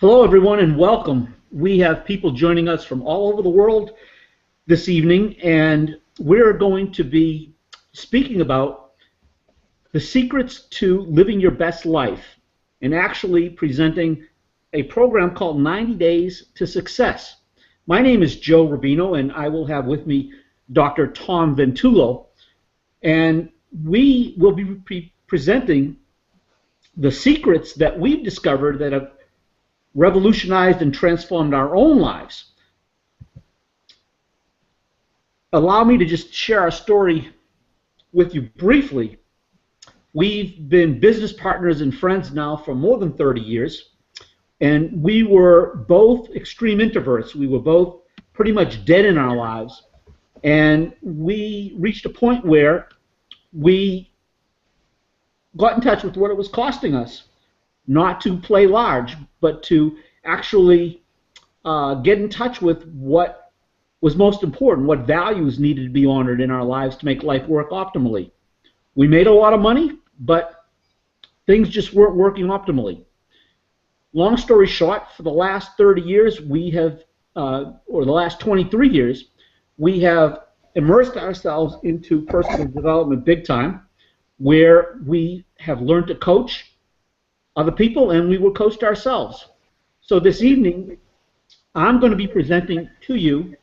Hello, everyone, and welcome. We have people joining us from all over the world this evening, and we're going to be speaking about the secrets to living your best life and actually presenting a program called 90 Days to Success. My name is Joe Rubino, and I will have with me Dr. Tom Ventullo, and we will be presenting the secrets that we've discovered that have revolutionized and transformed our own lives. Allow me to just share our story with you briefly. We've been business partners and friends now for more than 30 years, and we were both extreme introverts. We were both pretty much dead in our lives, and we reached a point where we got in touch with what it was costing us not to play large, but to actually get in touch with what was most important, what values needed to be honored in our lives to make life work optimally. We made a lot of money, but things just weren't working optimally. Long story short, for the last 30 years, we have, or the last 23 years, we have immersed ourselves into personal development big time, where we have learned to coach other people, and we will coach ourselves. So this evening, I'm going to be presenting to you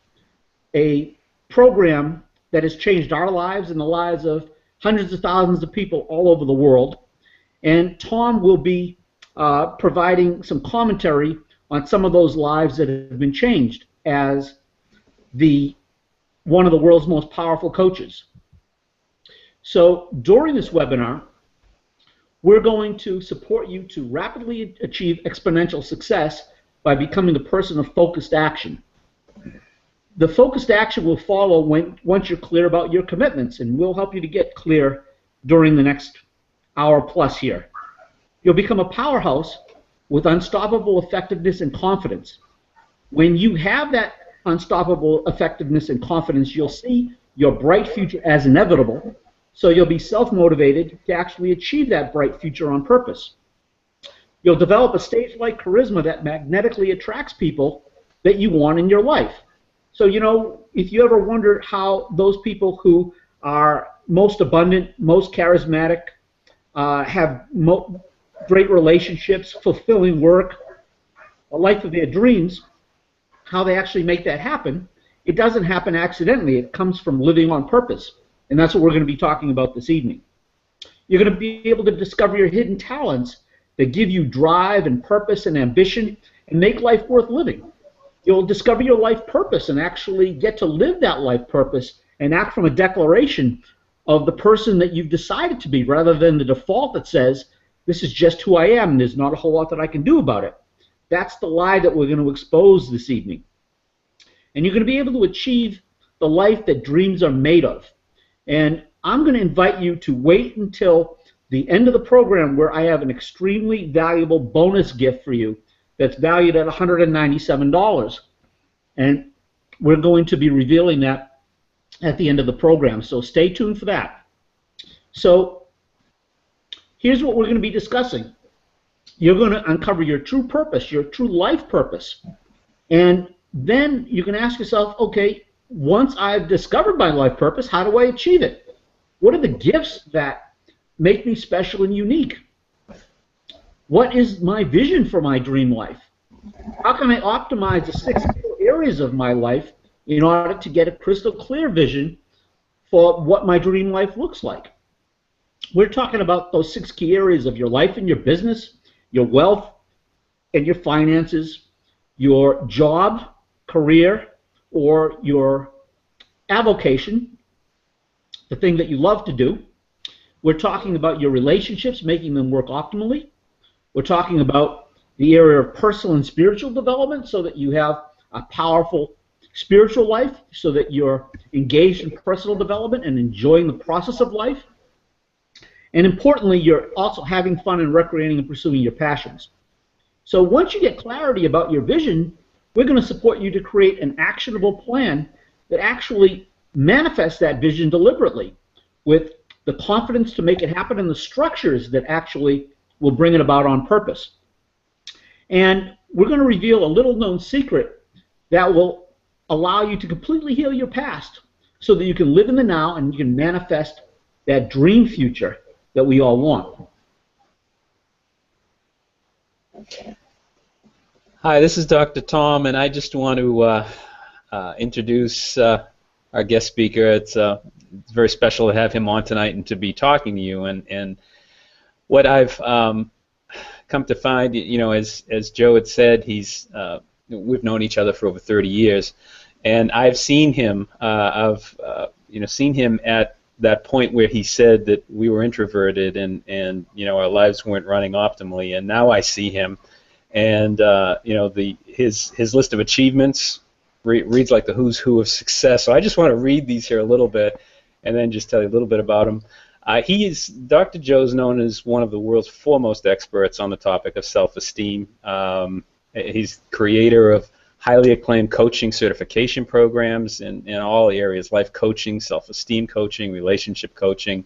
a program that has changed our lives and the lives of hundreds of thousands of people all over the world. And Tom will be providing some commentary on some of those lives that have been changed as one of the world's most powerful coaches. So during this webinar, we're going to support you to rapidly achieve exponential success by becoming a person of focused action. The focused action will follow once you're clear about your commitments, and we'll help you to get clear during the next hour plus here. You'll become a powerhouse with unstoppable effectiveness and confidence. When you have that unstoppable effectiveness and confidence, you'll see your bright future as inevitable. So you'll be self-motivated to actually achieve that bright future on purpose. You'll develop a stage-like charisma that magnetically attracts people that you want in your life. So, you know, if you ever wonder how those people who are most abundant, most charismatic, have great relationships, fulfilling work, a life of their dreams, how they actually make that happen, it doesn't happen accidentally. It comes from living on purpose. And that's what we're going to be talking about this evening. You're going to be able to discover your hidden talents that give you drive and purpose and ambition and make life worth living. You'll discover your life purpose and actually get to live that life purpose and act from a declaration of the person that you've decided to be, rather than the default that says, this is just who I am and there's not a whole lot that I can do about it. That's the lie that we're going to expose this evening. And you're going to be able to achieve the life that dreams are made of. And I'm going to invite you to wait until the end of the program, where I have an extremely valuable bonus gift for you that's valued at $197. And we're going to be revealing that at the end of the program. So stay tuned for that. So here's what we're going to be discussing. You're going to uncover your true purpose, your true life purpose. And then you can ask yourself, okay, once I've discovered my life purpose, how do I achieve it? What are the gifts that make me special and unique? What is my vision for my dream life? How can I optimize the 6 areas of my life in order to get a crystal clear vision for what my dream life looks like? We're talking about those 6 key areas of your life and your business, your wealth and your finances, your job, career, or your avocation, the thing that you love to do. We're talking about your relationships, making them work optimally. We're talking about the area of personal and spiritual development, so that you have a powerful spiritual life, so that you're engaged in personal development and enjoying the process of life. And importantly, you're also having fun and recreating and pursuing your passions. So once you get clarity about your vision, we're going to support you to create an actionable plan that actually manifests that vision deliberately, with the confidence to make it happen and the structures that actually will bring it about on purpose. And we're going to reveal a little-known secret that will allow you to completely heal your past so that you can live in the now and you can manifest that dream future that we all want. Hi, this is Dr. Tom, and I just want to introduce our guest speaker. It's very special to have him on tonight and to be talking to you. And what I've come to find, you know, as Joe had said, we've known each other for over 30 years, and I've seen him. Seen him at that point where he said that we were introverted and you know, our lives weren't running optimally, and now I see him. And his list of achievements reads like the who's who of success. So I just want to read these here a little bit, and then just tell you a little bit about him. Dr. Joe is known as one of the world's foremost experts on the topic of self-esteem. He's creator of highly acclaimed coaching certification programs in all areas: life coaching, self-esteem coaching, relationship coaching,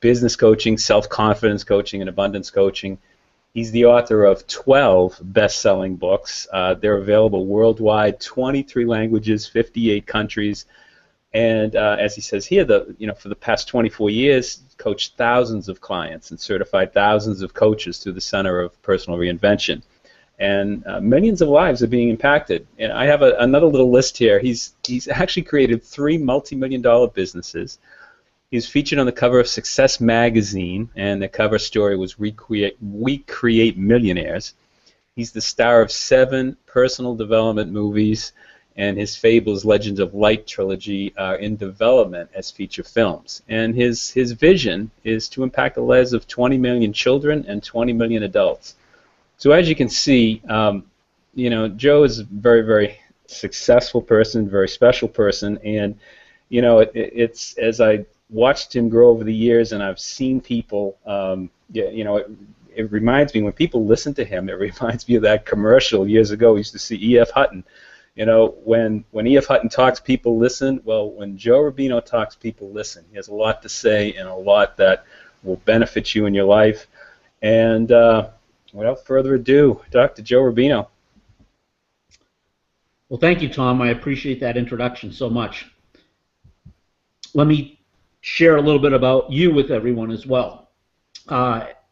business coaching, self-confidence coaching, and abundance coaching. He's the author of 12 best-selling books. They're available worldwide, 23 languages, 58 countries. And as he says here, for the past 24 years, coached thousands of clients and certified thousands of coaches through the Center of Personal Reinvention. And millions of lives are being impacted. And I have another little list here. He's actually created 3 multi-million-dollar businesses. He's featured on the cover of Success Magazine, and the cover story was We Create Millionaires. He's the star of 7 personal development movies, and his Fables Legends of Light trilogy are in development as feature films. And his vision is to impact the lives of 20 million children and 20 million adults. So as you can see, Joe is a very, very successful person, very special person, and it's as I watched him grow over the years, and I've seen people. It reminds me, when people listen to him, it reminds me of that commercial years ago. We used to see E.F. Hutton. You know, when E.F. Hutton talks, people listen. Well, when Joe Rubino talks, people listen. He has a lot to say and a lot that will benefit you in your life. And without further ado, Dr. Joe Rubino. Well, thank you, Tom. I appreciate that introduction so much. Let me share a little bit about you with everyone as well.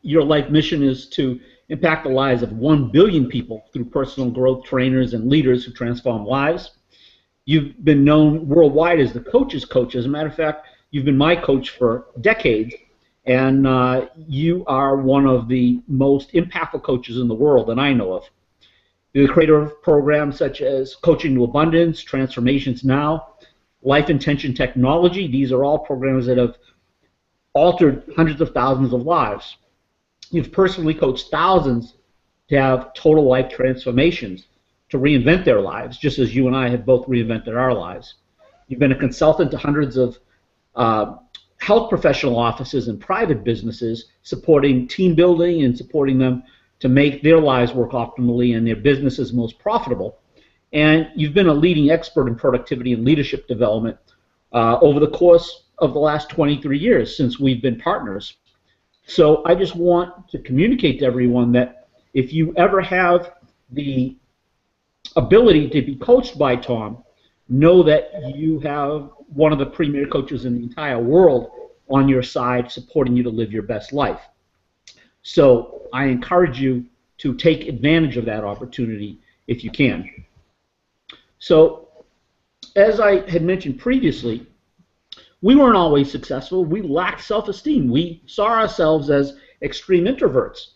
Your life mission is to impact the lives of 1 billion people through personal growth trainers and leaders who transform lives. You've been known worldwide as the coach's coach. As a matter of fact, you've been my coach for decades, and you are one of the most impactful coaches in the world that I know of. You're the creator of programs such as Coaching to Abundance, Transformations Now, Life Intention Technology. These are all programs that have altered hundreds of thousands of lives. You've personally coached thousands to have total life transformations, to reinvent their lives, just as you and I have both reinvented our lives. You've been a consultant to hundreds of health professional offices and private businesses, supporting team building and supporting them to make their lives work optimally and their businesses most profitable. And you've been a leading expert in productivity and leadership development over the course of the last 23 years since we've been partners. So I just want to communicate to everyone that if you ever have the ability to be coached by Tom, know that you have one of the premier coaches in the entire world on your side supporting you to live your best life. So I encourage you to take advantage of that opportunity if you can. So, as I had mentioned previously, we weren't always successful. We lacked self-esteem. We saw ourselves as extreme introverts.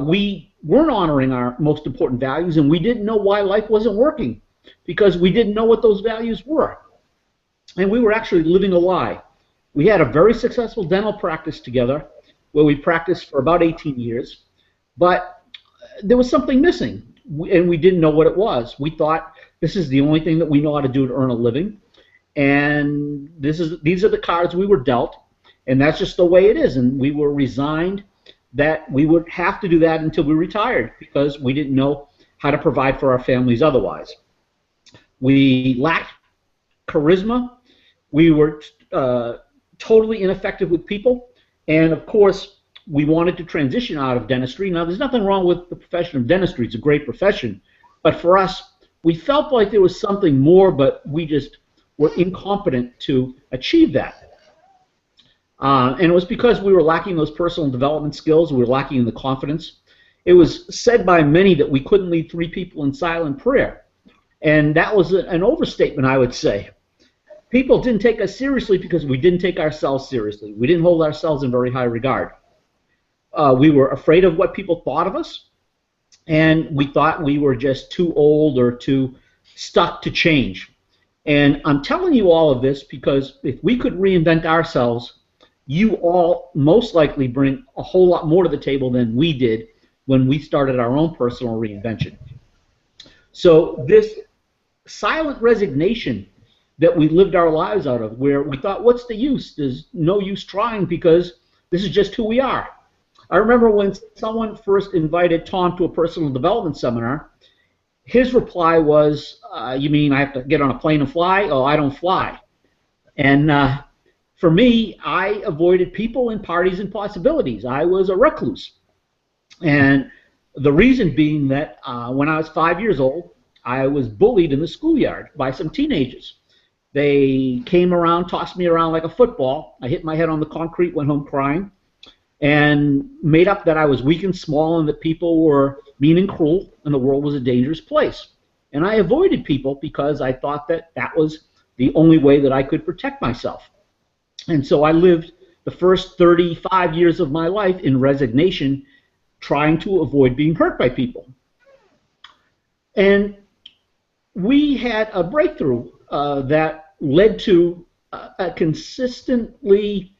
We weren't honoring our most important values, and we didn't know why life wasn't working because we didn't know what those values were. And we were actually living a lie. We had a very successful dental practice together where we practiced for about 18 years, but there was something missing, and we didn't know what it was. We thought, this is the only thing that we know how to do to earn a living, and these are the cards we were dealt, and that's just the way it is. And we were resigned that we would have to do that until we retired because we didn't know how to provide for our families otherwise. We lacked charisma. We were totally ineffective with people, and of course, we wanted to transition out of dentistry. Now, there's nothing wrong with the profession of dentistry. It's a great profession. But for us, we felt like there was something more, but we just were incompetent to achieve that. And it was because we were lacking those personal development skills. We were lacking in the confidence. It was said by many that we couldn't lead 3 people in silent prayer. And that was an overstatement, I would say. People didn't take us seriously because we didn't take ourselves seriously. We didn't hold ourselves in very high regard. We were afraid of what people thought of us, and we thought we were just too old or too stuck to change. And I'm telling you all of this because if we could reinvent ourselves, you all most likely bring a whole lot more to the table than we did when we started our own personal reinvention. So this silent resignation that we lived our lives out of, where we thought, what's the use? There's no use trying because this is just who we are. I remember when someone first invited Tom to a personal development seminar, his reply was, you mean I have to get on a plane and fly? Oh, I don't fly. And for me, I avoided people and parties and possibilities. I was a recluse. And the reason being that when I was 5 years old, I was bullied in the schoolyard by some teenagers. They came around, tossed me around like a football. I hit my head on the concrete, went home crying, and made up that I was weak and small and that people were mean and cruel and the world was a dangerous place. And I avoided people because I thought that that was the only way that I could protect myself. And so I lived the first 35 years of my life in resignation, trying to avoid being hurt by people. And we had a breakthrough that led to a consistent string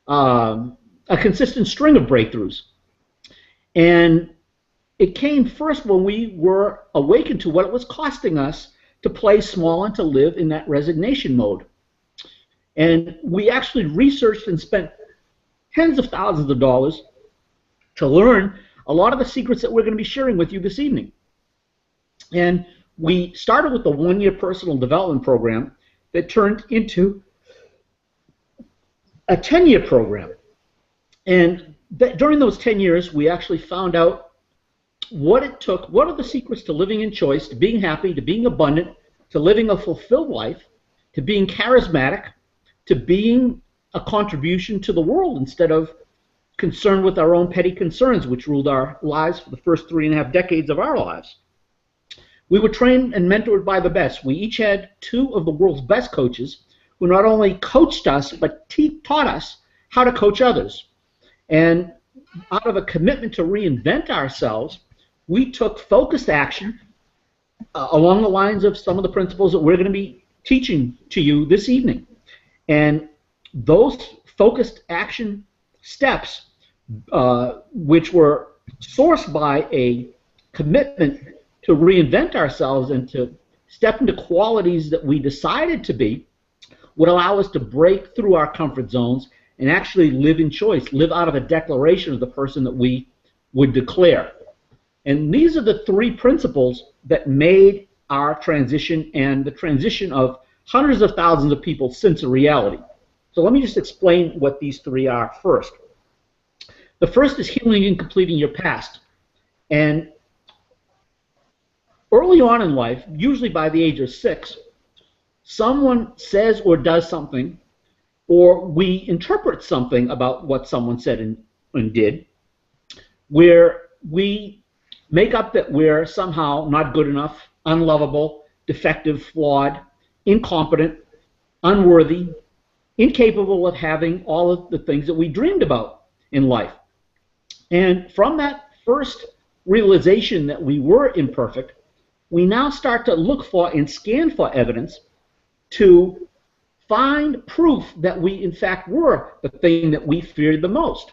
of breakthroughs. And it came first when we were awakened to what it was costing us to play small and to live in that resignation mode. And we actually researched and spent tens of thousands of dollars to learn a lot of the secrets that we're going to be sharing with you this evening. And we started with the 1-year personal development program that turned into a 10-year program. And during those 10 years, we actually found out what it took, what are the secrets to living in choice, to being happy, to being abundant, to living a fulfilled life, to being charismatic, to being a contribution to the world instead of concerned with our own petty concerns, which ruled our lives for the first 3.5 decades of our lives. We were trained and mentored by the best. We each had 2 of the world's best coaches who not only coached us, but taught us how to coach others. And out of a commitment to reinvent ourselves, we took focused action along the lines of some of the principles that we're going to be teaching to you this evening. And those focused action steps, which were sourced by a commitment to reinvent ourselves and to step into qualities that we decided to be, would allow us to break through our comfort zones and actually live in choice, live out of a declaration of the person that we would declare. And these are the 3 principles that made our transition and the transition of hundreds of thousands of people since a reality. So let me just explain what these 3 are first. The first is healing and completing your past. And early on in life, usually by the age of 6, someone says or does something, or we interpret something about what someone said and did, where we make up that we're somehow not good enough, unlovable, defective, flawed, incompetent, unworthy, incapable of having all of the things that we dreamed about in life. And from that first realization that we were imperfect, we now start to look for and scan for evidence to find proof that we in fact were the thing that we feared the most.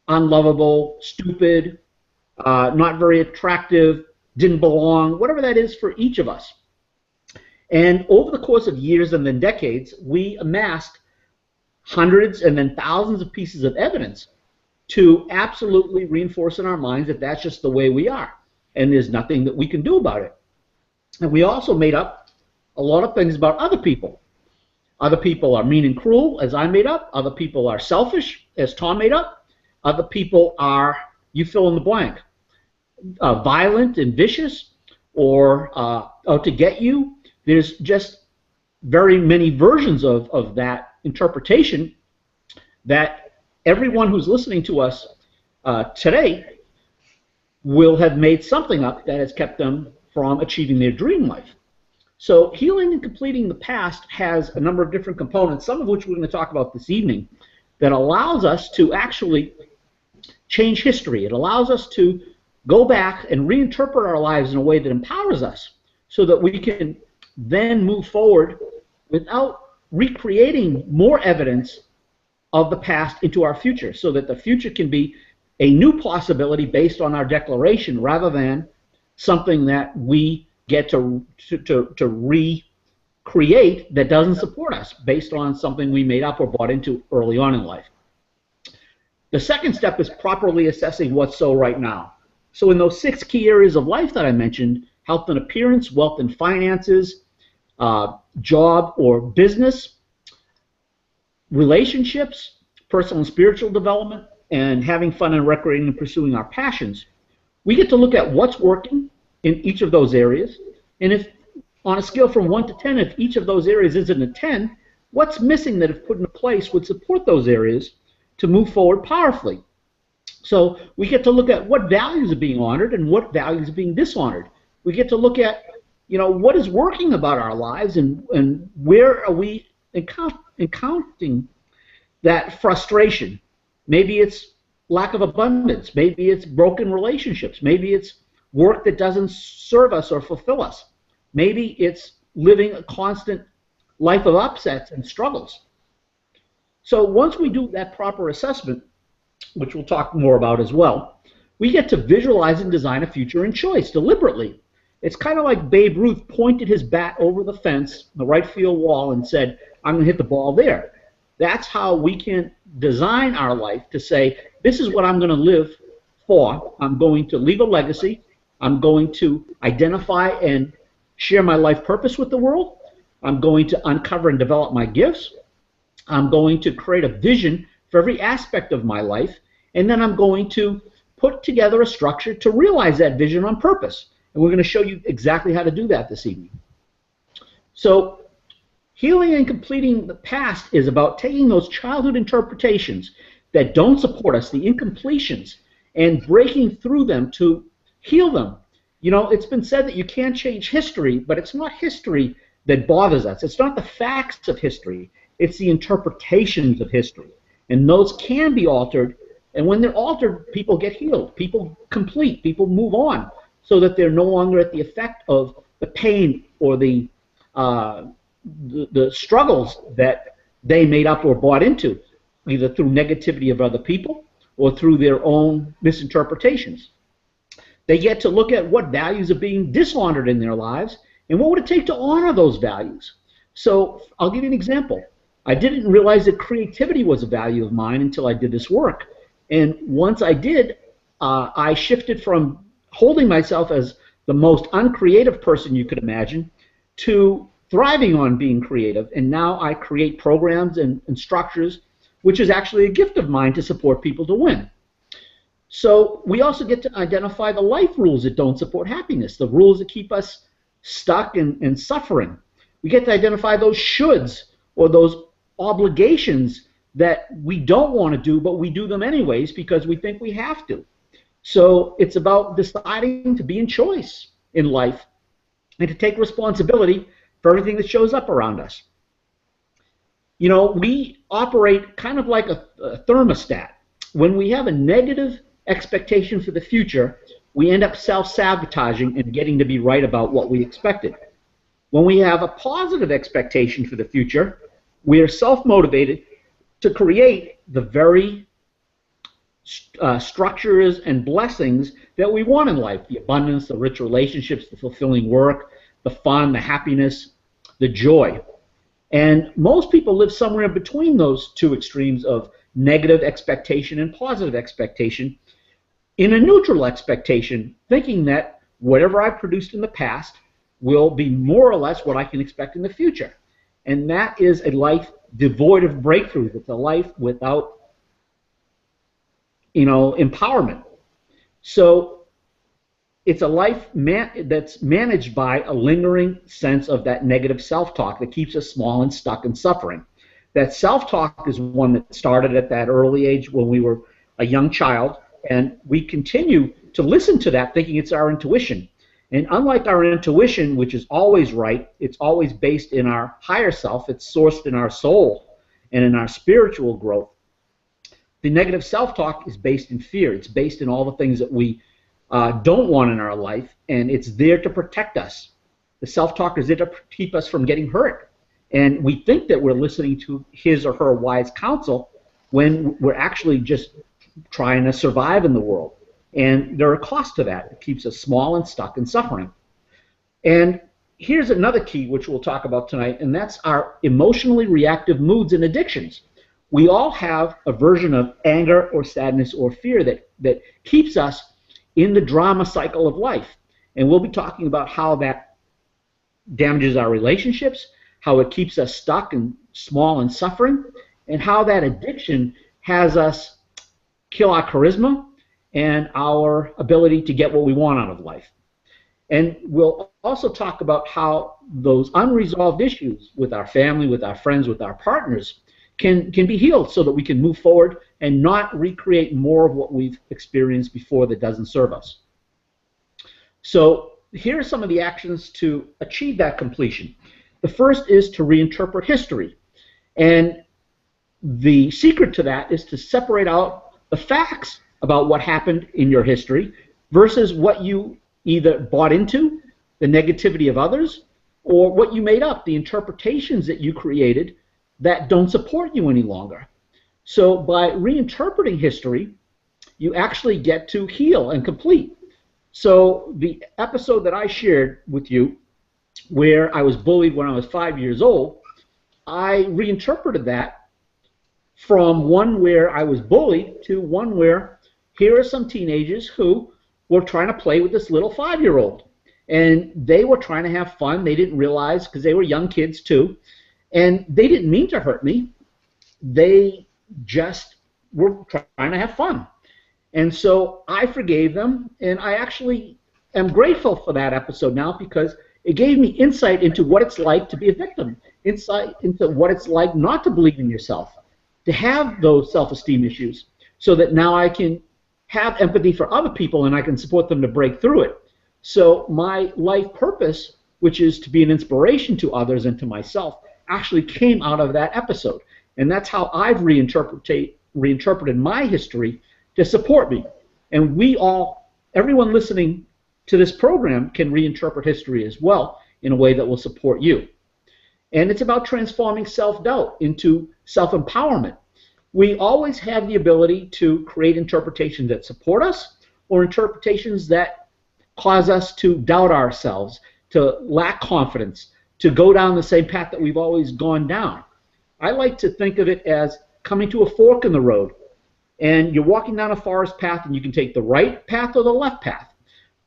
Unlovable, stupid, not very attractive, didn't belong, whatever that is for each of us. And over the course of years and then decades, we amassed hundreds and then thousands of pieces of evidence to absolutely reinforce in our minds that that's just the way we are, and there's nothing that we can do about it. And we also made up a lot of things about other people. Other people are mean and cruel, as I made up. Other people are selfish, as Tom made up. Other people are, you fill in the blank, violent and vicious, or out to get you. There's just very many versions of that interpretation that everyone who's listening to us today will have made something up that has kept them from achieving their dream life. So healing and completing the past has a number of different components, some of which we're going to talk about this evening, that allows us to actually change history. It allows us to go back and reinterpret our lives in a way that empowers us so that we can then move forward without recreating more evidence of the past into our future, so that the future can be a new possibility based on our declaration rather than something that we get to recreate that doesn't support us based on something we made up or bought into early on in life. The second step is properly assessing what's so right now. So in those 6 key areas of life that I mentioned, health and appearance, wealth and finances, job or business, relationships, personal and spiritual development, and having fun and recreating and pursuing our passions, we get to look at what's working in each of those areas, and if on a scale from 1 to 10, if each of those areas isn't a 10, what's missing that if put into place would support those areas to move forward powerfully. So we get to look at what values are being honored and what values are being dishonored. We get to look at, what is working about our lives and where are we encountering that frustration. Maybe it's lack of abundance. Maybe it's broken relationships. Maybe it's work that doesn't serve us or fulfill us. Maybe it's living a constant life of upsets and struggles. So once we do that proper assessment, which we'll talk more about as well, we get to visualize and design a future in choice deliberately. It's kind of like Babe Ruth pointed his bat over the fence, the right field wall, and said, I'm going to hit the ball there. That's how we can design our life to say, this is what I'm going to live for. I'm going to leave a legacy. I'm going to identify and share my life purpose with the world. I'm going to uncover and develop my gifts. I'm going to create a vision for every aspect of my life, and then I'm going to put together a structure to realize that vision on purpose. And we're going to show you exactly how to do that this evening. So healing and completing the past is about taking those childhood interpretations that don't support us, the incompletions, and breaking through them to heal them. It's been said that you can't change history, but it's not history that bothers us. It's not the facts of history. It's the interpretations of history. And those can be altered, and when they're altered, people get healed. People complete. People move on so that they're no longer at the effect of the pain or the struggles that they made up or bought into, either through negativity of other people or through their own misinterpretations. They get to look at what values are being dishonored in their lives and what would it take to honor those values. So I'll give you an example. I didn't realize that creativity was a value of mine until I did this work. And once I did, I shifted from holding myself as the most uncreative person you could imagine to thriving on being creative. And now I create programs and structures, which is actually a gift of mine to support people to win. So we also get to identify the life rules that don't support happiness, the rules that keep us stuck and suffering. We get to identify those shoulds or those obligations that we don't want to do, but we do them anyways because we think we have to. So it's about deciding to be in choice in life and to take responsibility for everything that shows up around us. We operate kind of like a thermostat. When we have a negative expectation for the future, we end up self-sabotaging and getting to be right about what we expected. When we have a positive expectation for the future, we are self-motivated to create the very structures and blessings that we want in life, the abundance, the rich relationships, the fulfilling work, the fun, the happiness, the joy. And most people live somewhere in between those two extremes of negative expectation and positive expectation, in a neutral expectation, thinking that whatever I've produced in the past will be more or less what I can expect in the future. And that is a life devoid of breakthroughs. It's a life without empowerment. So it's a life that's managed by a lingering sense of that negative self-talk that keeps us small and stuck and suffering. That self-talk is one that started at that early age when we were a young child, and we continue to listen to that thinking it's our intuition. And unlike our intuition, which is always right, it's always based in our higher self, it's sourced in our soul and in our spiritual growth. The negative self-talk is based in fear. It's based in all the things that we don't want in our life, and it's there to protect us. The self-talk is there to keep us from getting hurt. And we think that we're listening to his or her wise counsel when we're actually just trying to survive in the world. And there are costs to that. It keeps us small and stuck and suffering. And here's another key, which we'll talk about tonight, and that's our emotionally reactive moods and addictions. We all have a version of anger or sadness or fear that keeps us in the drama cycle of life. And we'll be talking about how that damages our relationships, how it keeps us stuck and small and suffering, and how that addiction has us kill our charisma and our ability to get what we want out of life. And we'll also talk about how those unresolved issues with our family, with our friends, with our partners can be healed so that we can move forward and not recreate more of what we've experienced before that doesn't serve us. So here are some of the actions to achieve that completion. The first is to reinterpret history. And the secret to that is to separate out the facts about what happened in your history versus what you either bought into, the negativity of others, or what you made up, the interpretations that you created that don't support you any longer. So by reinterpreting history, you actually get to heal and complete. So the episode that I shared with you, where I was bullied when I was 5 years old, I reinterpreted that from one where I was bullied to one where here are some teenagers who were trying to play with this little 5-year-old. And they were trying to have fun. They didn't realize, because they were young kids too, and they didn't mean to hurt me. They just were trying to have fun. And so I forgave them, and I actually am grateful for that episode now because it gave me insight into what it's like to be a victim, insight into what it's like not to believe in yourself, to have those self-esteem issues, so that now I can have empathy for other people and I can support them to break through it. So my life purpose, which is to be an inspiration to others and to myself, actually came out of that episode. And that's how I've reinterpreted my history to support me. And we all, everyone listening to this program, can reinterpret history as well in a way that will support you. And it's about transforming self-doubt into self-empowerment. We always have the ability to create interpretations that support us or interpretations that cause us to doubt ourselves, to lack confidence, to go down the same path that we've always gone down. I like to think of it as coming to a fork in the road. And you're walking down a forest path, and you can take the right path or the left path.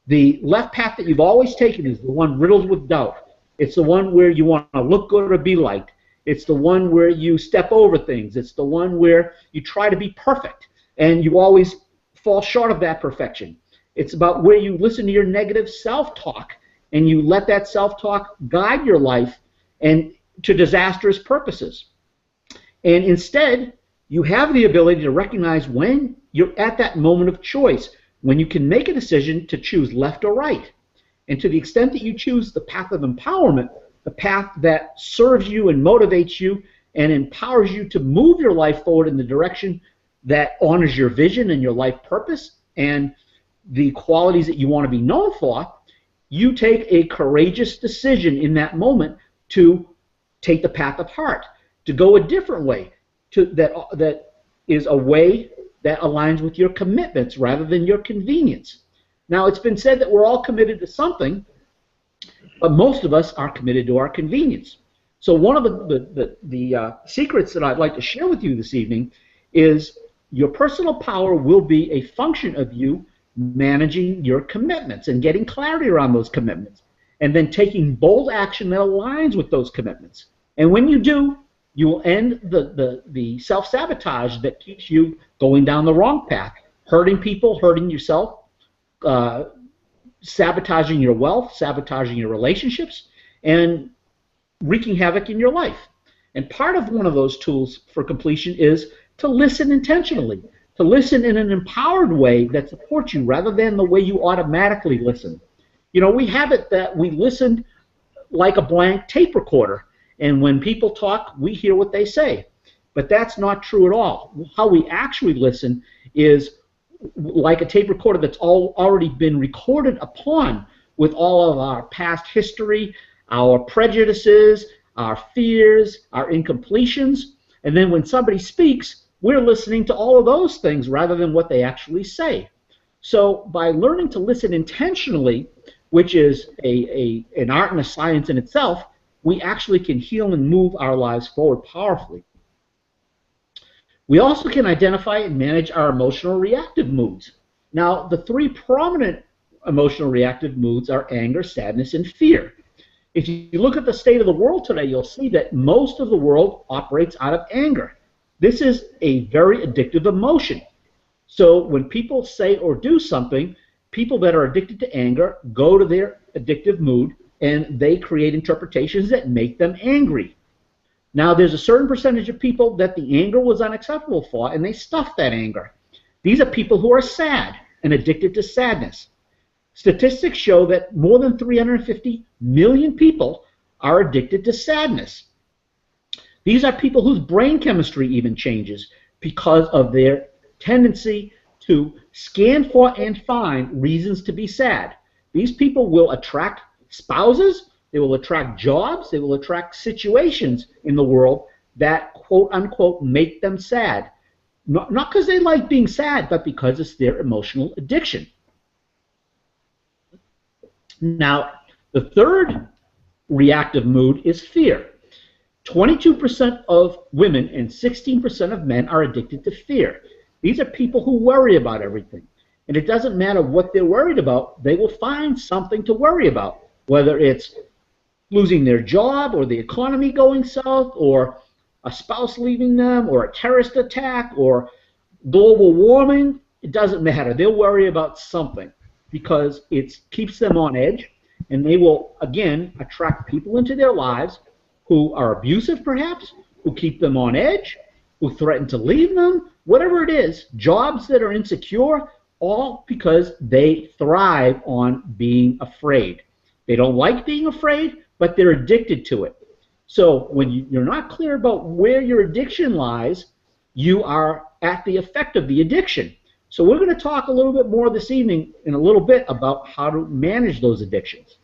The left path that you've always taken is the one riddled with doubt. It's the one where you want to look good or be liked. It's the one where you step over things. It's the one where you try to be perfect, and you always fall short of that perfection. It's about where you listen to your negative self-talk, and you let that self-talk guide your life and to disastrous purposes. And instead, you have the ability to recognize when you're at that moment of choice, when you can make a decision to choose left or right. And to the extent that you choose the path of empowerment, the path that serves you and motivates you and empowers you to move your life forward in the direction that honors your vision and your life purpose and the qualities that you want to be known for, you take a courageous decision in that moment to take the path of heart, to go a different way, that is a way that aligns with your commitments rather than your convenience. Now, it's been said that we're all committed to something, but most of us are committed to our convenience. So one of the secrets that I'd like to share with you this evening is your personal power will be a function of you managing your commitments and getting clarity around those commitments, and then taking bold action that aligns with those commitments. And when you do, you will end the self-sabotage that keeps you going down the wrong path, hurting people, hurting yourself, uh, sabotaging your wealth, sabotaging your relationships, and wreaking havoc in your life. And part of one of those tools for completion is to listen intentionally, to listen in an empowered way that supports you rather than the way you automatically listen. You know, we have it that we listen like a blank tape recorder, and when people talk, we hear what they say. But that's not true at all. How we actually listen is like a tape recorder that's already been recorded upon with all of our past history, our prejudices, our fears, our incompletions, and then when somebody speaks, we're listening to all of those things rather than what they actually say. So by learning to listen intentionally, which is an art and a science in itself, we actually can heal and move our lives forward powerfully. We also can identify and manage our emotional reactive moods. Now, the three prominent emotional reactive moods are anger, sadness, and fear. If you look at the state of the world today, you'll see that most of the world operates out of anger. This is a very addictive emotion. So when people say or do something, people that are addicted to anger go to their addictive mood and they create interpretations that make them angry. Now, there's a certain percentage of people that the anger was unacceptable for, and they stuff that anger. These are people who are sad and addicted to sadness. Statistics show that more than 350 million people are addicted to sadness. These are people whose brain chemistry even changes because of their tendency to scan for and find reasons to be sad. These people will attract spouses, they will attract jobs, they will attract situations in the world that, quote unquote, make them sad. Not because they like being sad, but because it's their emotional addiction. Now, the third reactive mood is fear. 22% of women and 16% of men are addicted to fear. These are people who worry about everything. And it doesn't matter what they're worried about, they will find something to worry about, whether it's losing their job or the economy going south or a spouse leaving them or a terrorist attack or global warming. It doesn't matter. They'll worry about something because it keeps them on edge, and they will, again, attract people into their lives who are abusive perhaps, who keep them on edge, who threaten to leave them, whatever it is, jobs that are insecure, all because they thrive on being afraid. They don't like being afraid, but they're addicted to it. So when you're not clear about where your addiction lies, you are at the effect of the addiction. So we're going to talk a little bit more this evening in a little bit about how to manage those addictions.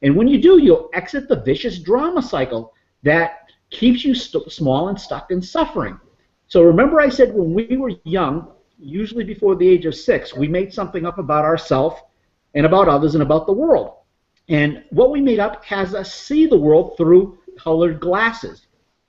And when you do, you'll exit the vicious drama cycle that keeps you small and stuck in suffering. So remember I said when we were young, usually before the age of 6, we made something up about ourselves and about others and about the world. And what we made up has us see the world through colored glasses.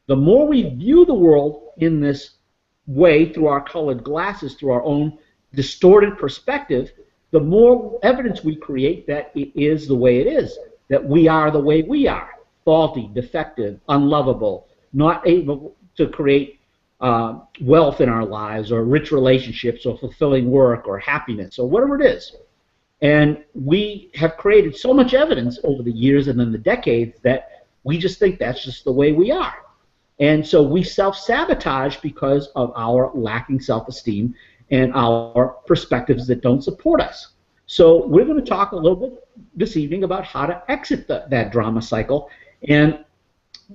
The more we view the world in this way through our colored glasses, through our own distorted perspective, the more evidence we create that it is the way it is, that we are the way we are, faulty, defective, unlovable, not able to create wealth in our lives or rich relationships or fulfilling work or happiness or whatever it is. And we have created so much evidence over the years and then the decades that we just think that's just the way we are. And so we self-sabotage because of our lacking self-esteem and our perspectives that don't support us. So we're going to talk a little bit this evening about how to exit that drama cycle and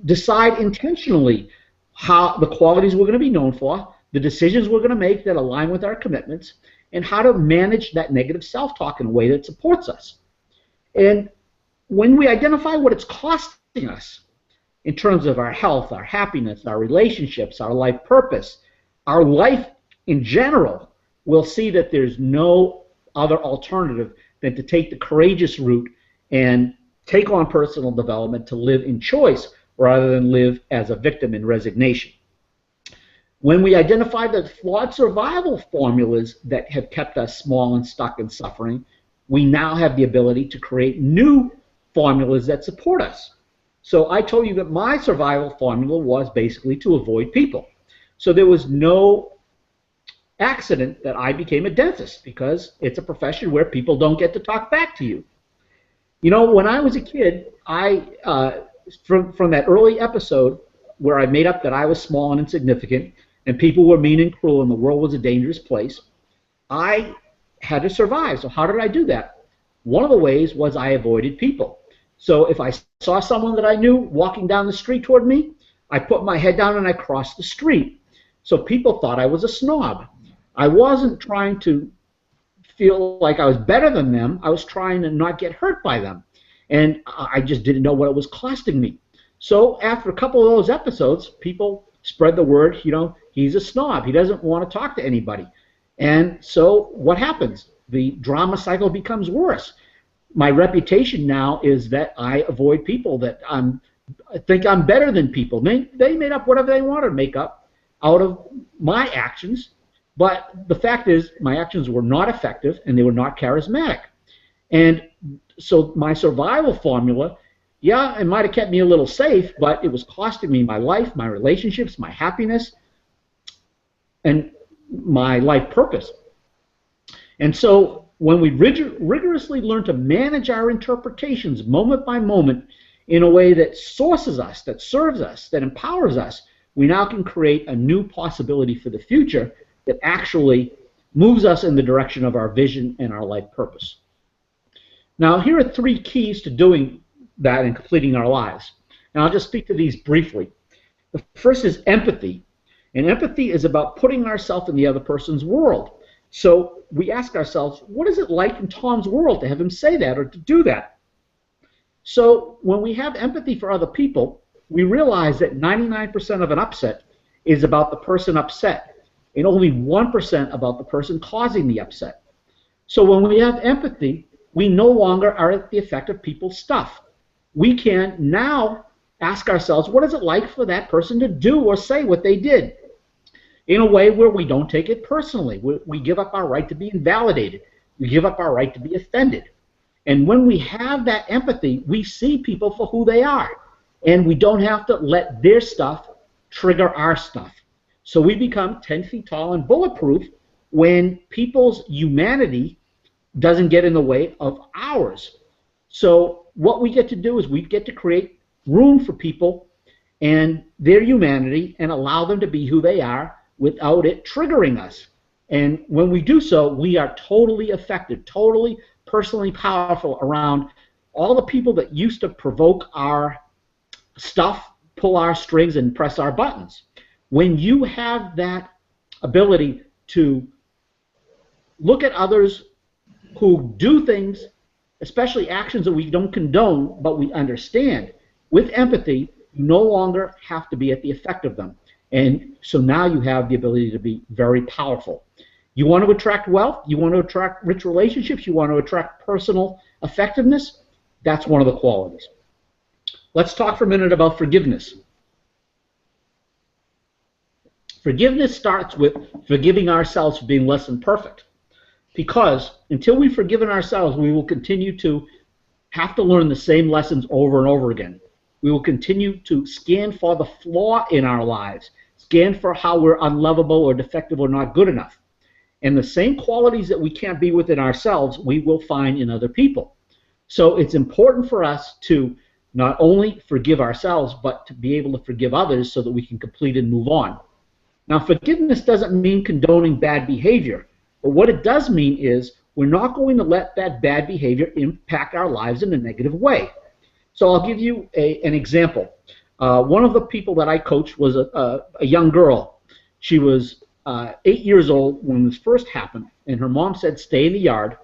decide intentionally how the qualities we're going to be known for, the decisions we're going to make that align with our commitments, and how to manage that negative self-talk in a way that supports us. And when we identify what it's costing us in terms of our health, our happiness, our relationships, our life purpose, our life in general, we'll see that there's no other alternative than to take the courageous route and take on personal development to live in choice rather than live as a victim in resignation. When we identify the flawed survival formulas that have kept us small and stuck in suffering, we now have the ability to create new formulas that support us. So I told you that my survival formula was basically to avoid people. So there was no accident that I became a dentist, because it's a profession where people don't get to talk back to you. You know, when I was a kid, from that early episode where I made up that I was small and insignificant, and people were mean and cruel, and the world was a dangerous place, I had to survive. So how did I do that? One of the ways was I avoided people. So if I saw someone that I knew walking down the street toward me, I put my head down and I crossed the street. So people thought I was a snob. I wasn't trying to feel like I was better than them. I was trying to not get hurt by them. And I just didn't know what it was costing me. So after a couple of those episodes, people spread the word, you know, he's a snob. He doesn't want to talk to anybody. And so what happens? The drama cycle becomes worse. My reputation now is that I avoid people, that I think I'm better than people. They made up whatever they wanted to make up out of my actions, but the fact is my actions were not effective and they were not charismatic. And so my survival formula, yeah, it might have kept me a little safe, but it was costing me my life, my relationships, my happiness, and my life purpose. And so when we rigorously learn to manage our interpretations moment by moment in a way that sources us, that serves us, that empowers us, we now can create a new possibility for the future that actually moves us in the direction of our vision and our life purpose. Now, here are 3 keys to doing that and completing our lives. And I'll just speak to these briefly. The first is empathy. And empathy is about putting ourselves in the other person's world. So we ask ourselves, what is it like in Tom's world to have him say that or to do that? So when we have empathy for other people, we realize that 99% of an upset is about the person upset, and only 1% about the person causing the upset. So when we have empathy, we no longer are at the effect of people's stuff. We can now ask ourselves, what is it like for that person to do or say what they did, in a way where we don't take it personally. We give up our right to be invalidated. We give up our right to be offended. And when we have that empathy, we see people for who they are. And we don't have to let their stuff trigger our stuff. So we become 10 feet tall and bulletproof when people's humanity doesn't get in the way of ours. So what we get to do is we get to create room for people and their humanity and allow them to be who they are without it triggering us. And when we do so, we are totally effective, totally personally powerful around all the people that used to provoke our stuff, pull our strings, and press our buttons. When you have that ability to look at others who do things, especially actions that we don't condone, but we understand, with empathy, you no longer have to be at the effect of them. And so now you have the ability to be very powerful. You want to attract wealth, you want to attract rich relationships, you want to attract personal effectiveness, that's one of the qualities. Let's talk for a minute about forgiveness. Forgiveness starts with forgiving ourselves for being less than perfect. Because until we've forgiven ourselves, we will continue to have to learn the same lessons over and over again. We will continue to scan for the flaw in our lives, scan for how we're unlovable or defective or not good enough. And the same qualities that we can't be within ourselves, we will find in other people. So it's important for us to not only forgive ourselves, but to be able to forgive others so that we can complete and move on. Now, forgiveness doesn't mean condoning bad behavior, but what it does mean is we're not going to let that bad behavior impact our lives in a negative way. So I'll give you an example. One of the people that I coached was a young girl. She was 8 years old when this first happened, and her mom said, stay in the yard,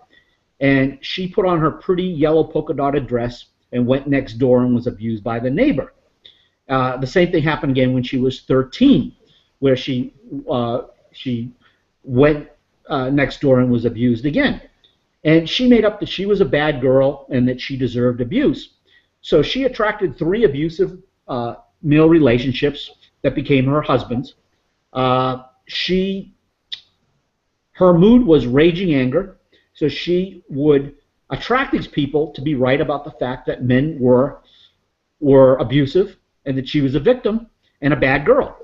and she put on her pretty yellow polka-dotted dress and went next door and was abused by the neighbor. The same thing happened again when she was 13, where she went next door and was abused again. And she made up that she was a bad girl and that she deserved abuse. So she attracted 3 abusive male relationships that became her husbands. Her mood was raging anger, so she would attract these people to be right about the fact that men were abusive and that she was a victim and a bad girl.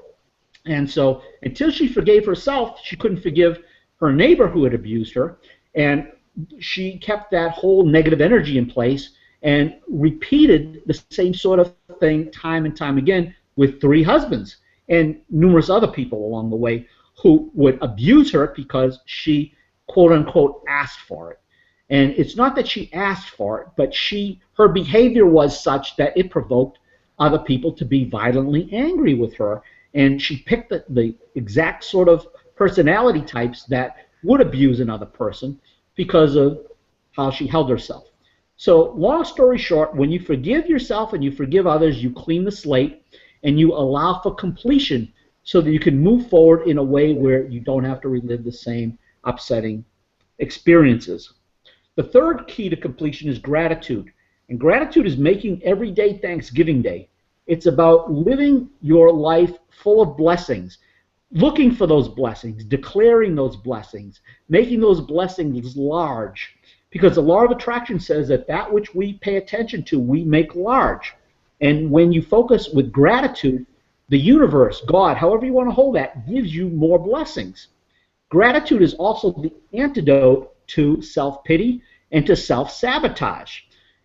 And so until she forgave herself, she couldn't forgive her neighbor who had abused her. And she kept that whole negative energy in place and repeated the same sort of thing time and time again with 3 husbands and numerous other people along the way who would abuse her because she, quote unquote, asked for it. And it's not that she asked for it, but her behavior was such that it provoked other people to be violently angry with her. And she picked the exact sort of personality types that would abuse another person because of how she held herself. So long story short, when you forgive yourself and you forgive others, you clean the slate and you allow for completion so that you can move forward in a way where you don't have to relive the same upsetting experiences. The third key to completion is gratitude. And gratitude is making every day Thanksgiving Day. It's about living your life full of blessings, looking for those blessings, declaring those blessings, making those blessings large. Because the law of attraction says that which we pay attention to, we make large. And when you focus with gratitude, the universe, God, however you want to hold that, gives you more blessings. Gratitude is also the antidote to self-pity and to self-sabotage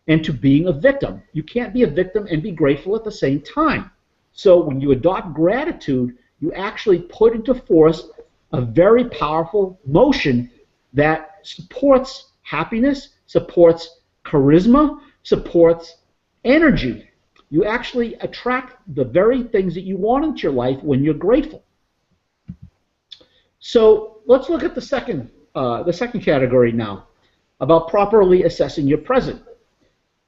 and to being a victim. You can't be a victim and be grateful at the same time. So when you adopt gratitude, you actually put into force a very powerful motion that supports happiness, supports charisma, supports energy. You actually attract the very things that you want into your life when you're grateful. So let's look at the second category now, about properly assessing your present.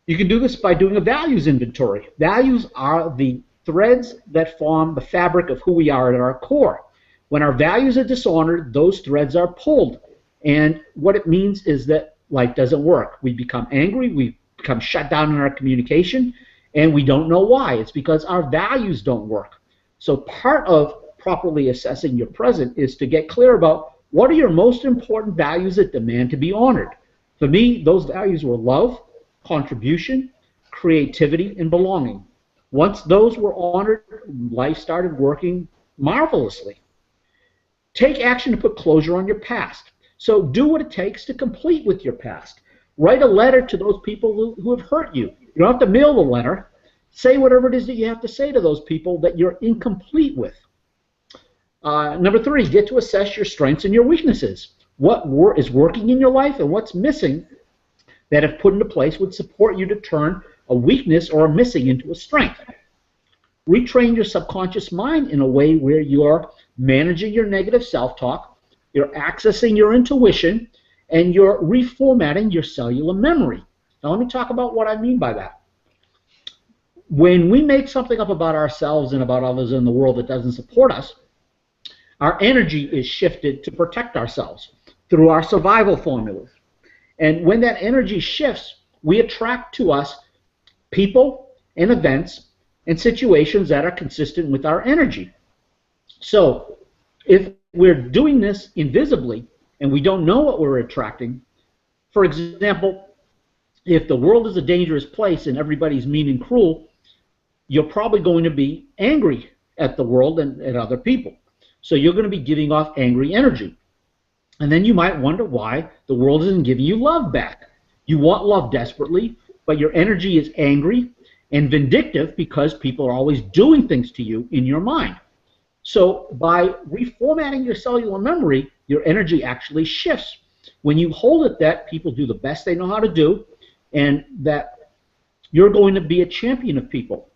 You can do this by doing a values inventory. Values are the threads that form the fabric of who we are at our core. When our values are dishonored, those threads are pulled. And what it means is that life doesn't work. We become angry, we become shut down in our communication, and we don't know why. It's because our values don't work. So part of properly assessing your present is to get clear about what are your most important values that demand to be honored. For me, those values were love, contribution, creativity, and belonging. Once those were honored, life started working marvelously. Take action to put closure on your past. So do what it takes to complete with your past. Write a letter to those people who have hurt you. You don't have to mail the letter. Say whatever it is that you have to say to those people that you're incomplete with. Number 3, get to assess your strengths and your weaknesses. What is working in your life and what's missing that if put into place would support you to turn a weakness or a missing into a strength. Retrain your subconscious mind in a way where you're managing your negative self-talk, you're accessing your intuition, and you're reformatting your cellular memory. Now let me talk about what I mean by that. When we make something up about ourselves and about others in the world that doesn't support us, our energy is shifted to protect ourselves through our survival formulas. And when that energy shifts, we attract to us people and events and situations that are consistent with our energy. So if we're doing this invisibly and we don't know what we're attracting, for example, if the world is a dangerous place and everybody's mean and cruel, you're probably going to be angry at the world and at other people. So you're going to be giving off angry energy. And then you might wonder why the world isn't giving you love back. You want love desperately, but your energy is angry and vindictive because people are always doing things to you in your mind. So by reformatting your cellular memory, your energy actually shifts. When you hold it that people do the best they know how to do and that you're going to be a champion of people.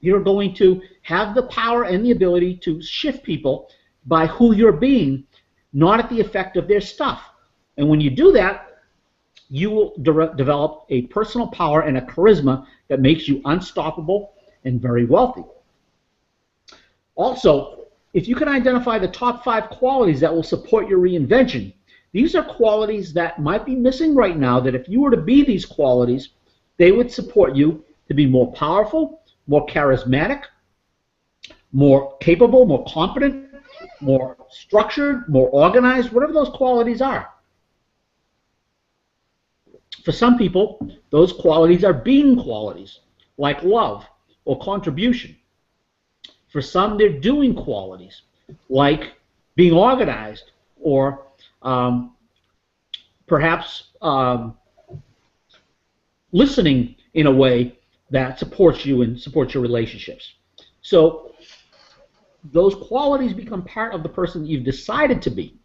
You're going to have the power and the ability to shift people by who you're being, not at the effect of their stuff. And when you do that, you will develop a personal power and a charisma that makes you unstoppable and very wealthy. Also, if you can identify the top 5 qualities that will support your reinvention, these are qualities that might be missing right now, that if you were to be these qualities, they would support you to be more powerful, more charismatic, more capable, more competent, more structured, more organized, whatever those qualities are. For some people, those qualities are being qualities, like love or contribution. For some, they're doing qualities, like being organized, or perhaps listening in a way that supports you and supports your relationships. So those qualities become part of the person that you've decided to be.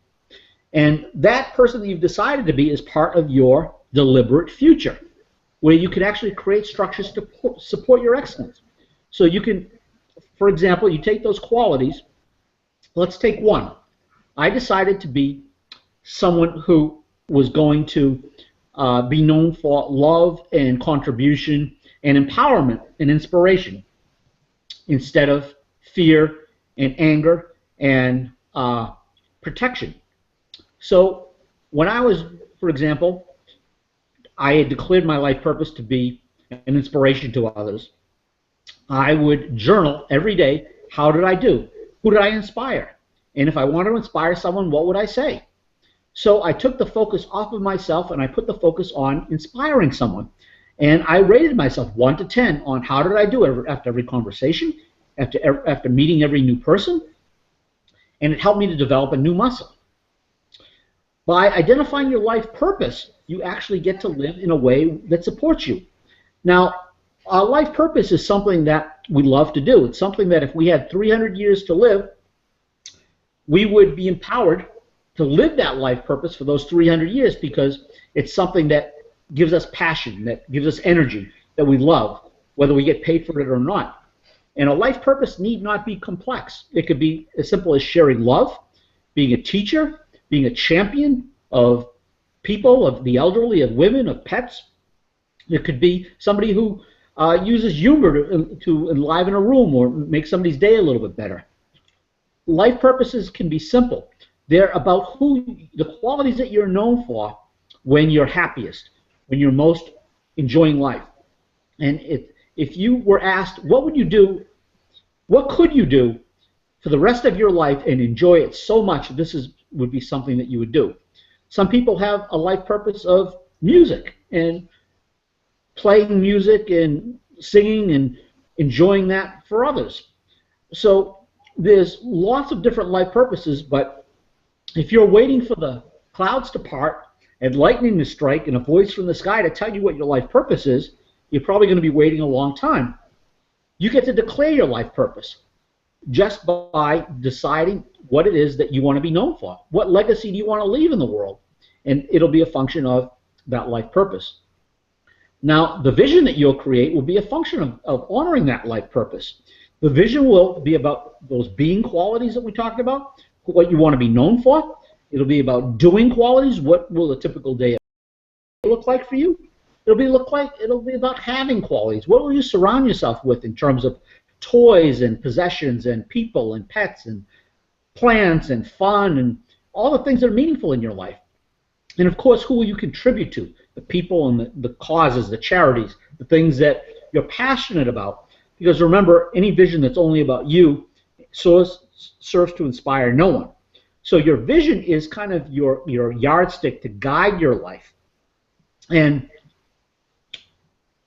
And that person that you've decided to be is part of your deliberate future, where you can actually create structures to support your excellence. So you can, for example, you take those qualities. Let's take one. I decided to be someone who was going to be known for love and contribution and empowerment and inspiration, instead of fear and anger and protection. So when I was, for example, I had declared my life purpose to be an inspiration to others, I would journal every day, how did I do? Who did I inspire? And if I wanted to inspire someone, what would I say? So I took the focus off of myself and I put the focus on inspiring someone. And I rated myself 1 to 10 on how did I do after every conversation, after meeting every new person, and it helped me to develop a new muscle. By identifying your life purpose, you actually get to live in a way that supports you. Now, our life purpose is something that we love to do. It's something that if we had 300 years to live, we would be empowered to live that life purpose for those 300 years, because it's something that gives us passion, that gives us energy, that we love, whether we get paid for it or not. And a life purpose need not be complex. It could be as simple as sharing love, being a teacher, being a champion of people, of the elderly, of women, of pets. It could be somebody who uses humor to enliven a room or make somebody's day a little bit better. Life purposes can be simple. They're about the qualities that you're known for when you're happiest, when you're most enjoying life. And if you were asked, what would you do, what could you do for the rest of your life and enjoy it so much, would be something that you would do. Some people have a life purpose of music and playing music and singing and enjoying that for others. So there's lots of different life purposes, but if you're waiting for the clouds to part and lightning to strike and a voice from the sky to tell you what your life purpose is, you're probably going to be waiting a long time. You get to declare your life purpose just by deciding what it is that you want to be known for. What legacy do you want to leave in the world? And it'll be a function of that life purpose. Now, the vision that you'll create will be a function of honoring that life purpose. The vision will be about those being qualities that we talked about, what you want to be known for. It'll be about doing qualities. What will a typical day look like for you? It'll be about having qualities. What will you surround yourself with in terms of toys and possessions and people and pets and plants and fun and all the things that are meaningful in your life? And of course, who will you contribute to? The people and the causes, the charities, the things that you're passionate about. Because remember, any vision that's only about you serves to inspire no one. So your vision is kind of your yardstick to guide your life. And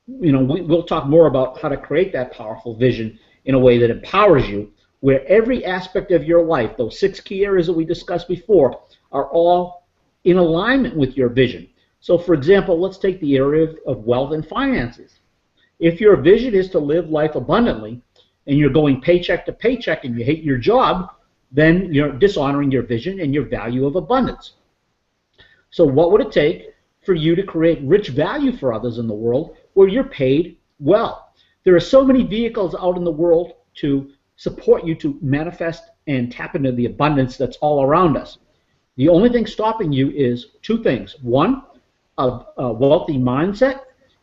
we'll talk more about how to create that powerful vision in a way that empowers you, where every aspect of your life, those 6 key areas that we discussed before, are all in alignment with your vision. So for example, let's take the area of wealth and finances. If your vision is to live life abundantly and you're going paycheck to paycheck and you hate your job, then you're dishonoring your vision and your value of abundance. So what would it take for you to create rich value for others in the world where you're paid well? There are so many vehicles out in the world to support you to manifest and tap into the abundance that's all around us. The only thing stopping you is 2 things. 1, a wealthy mindset,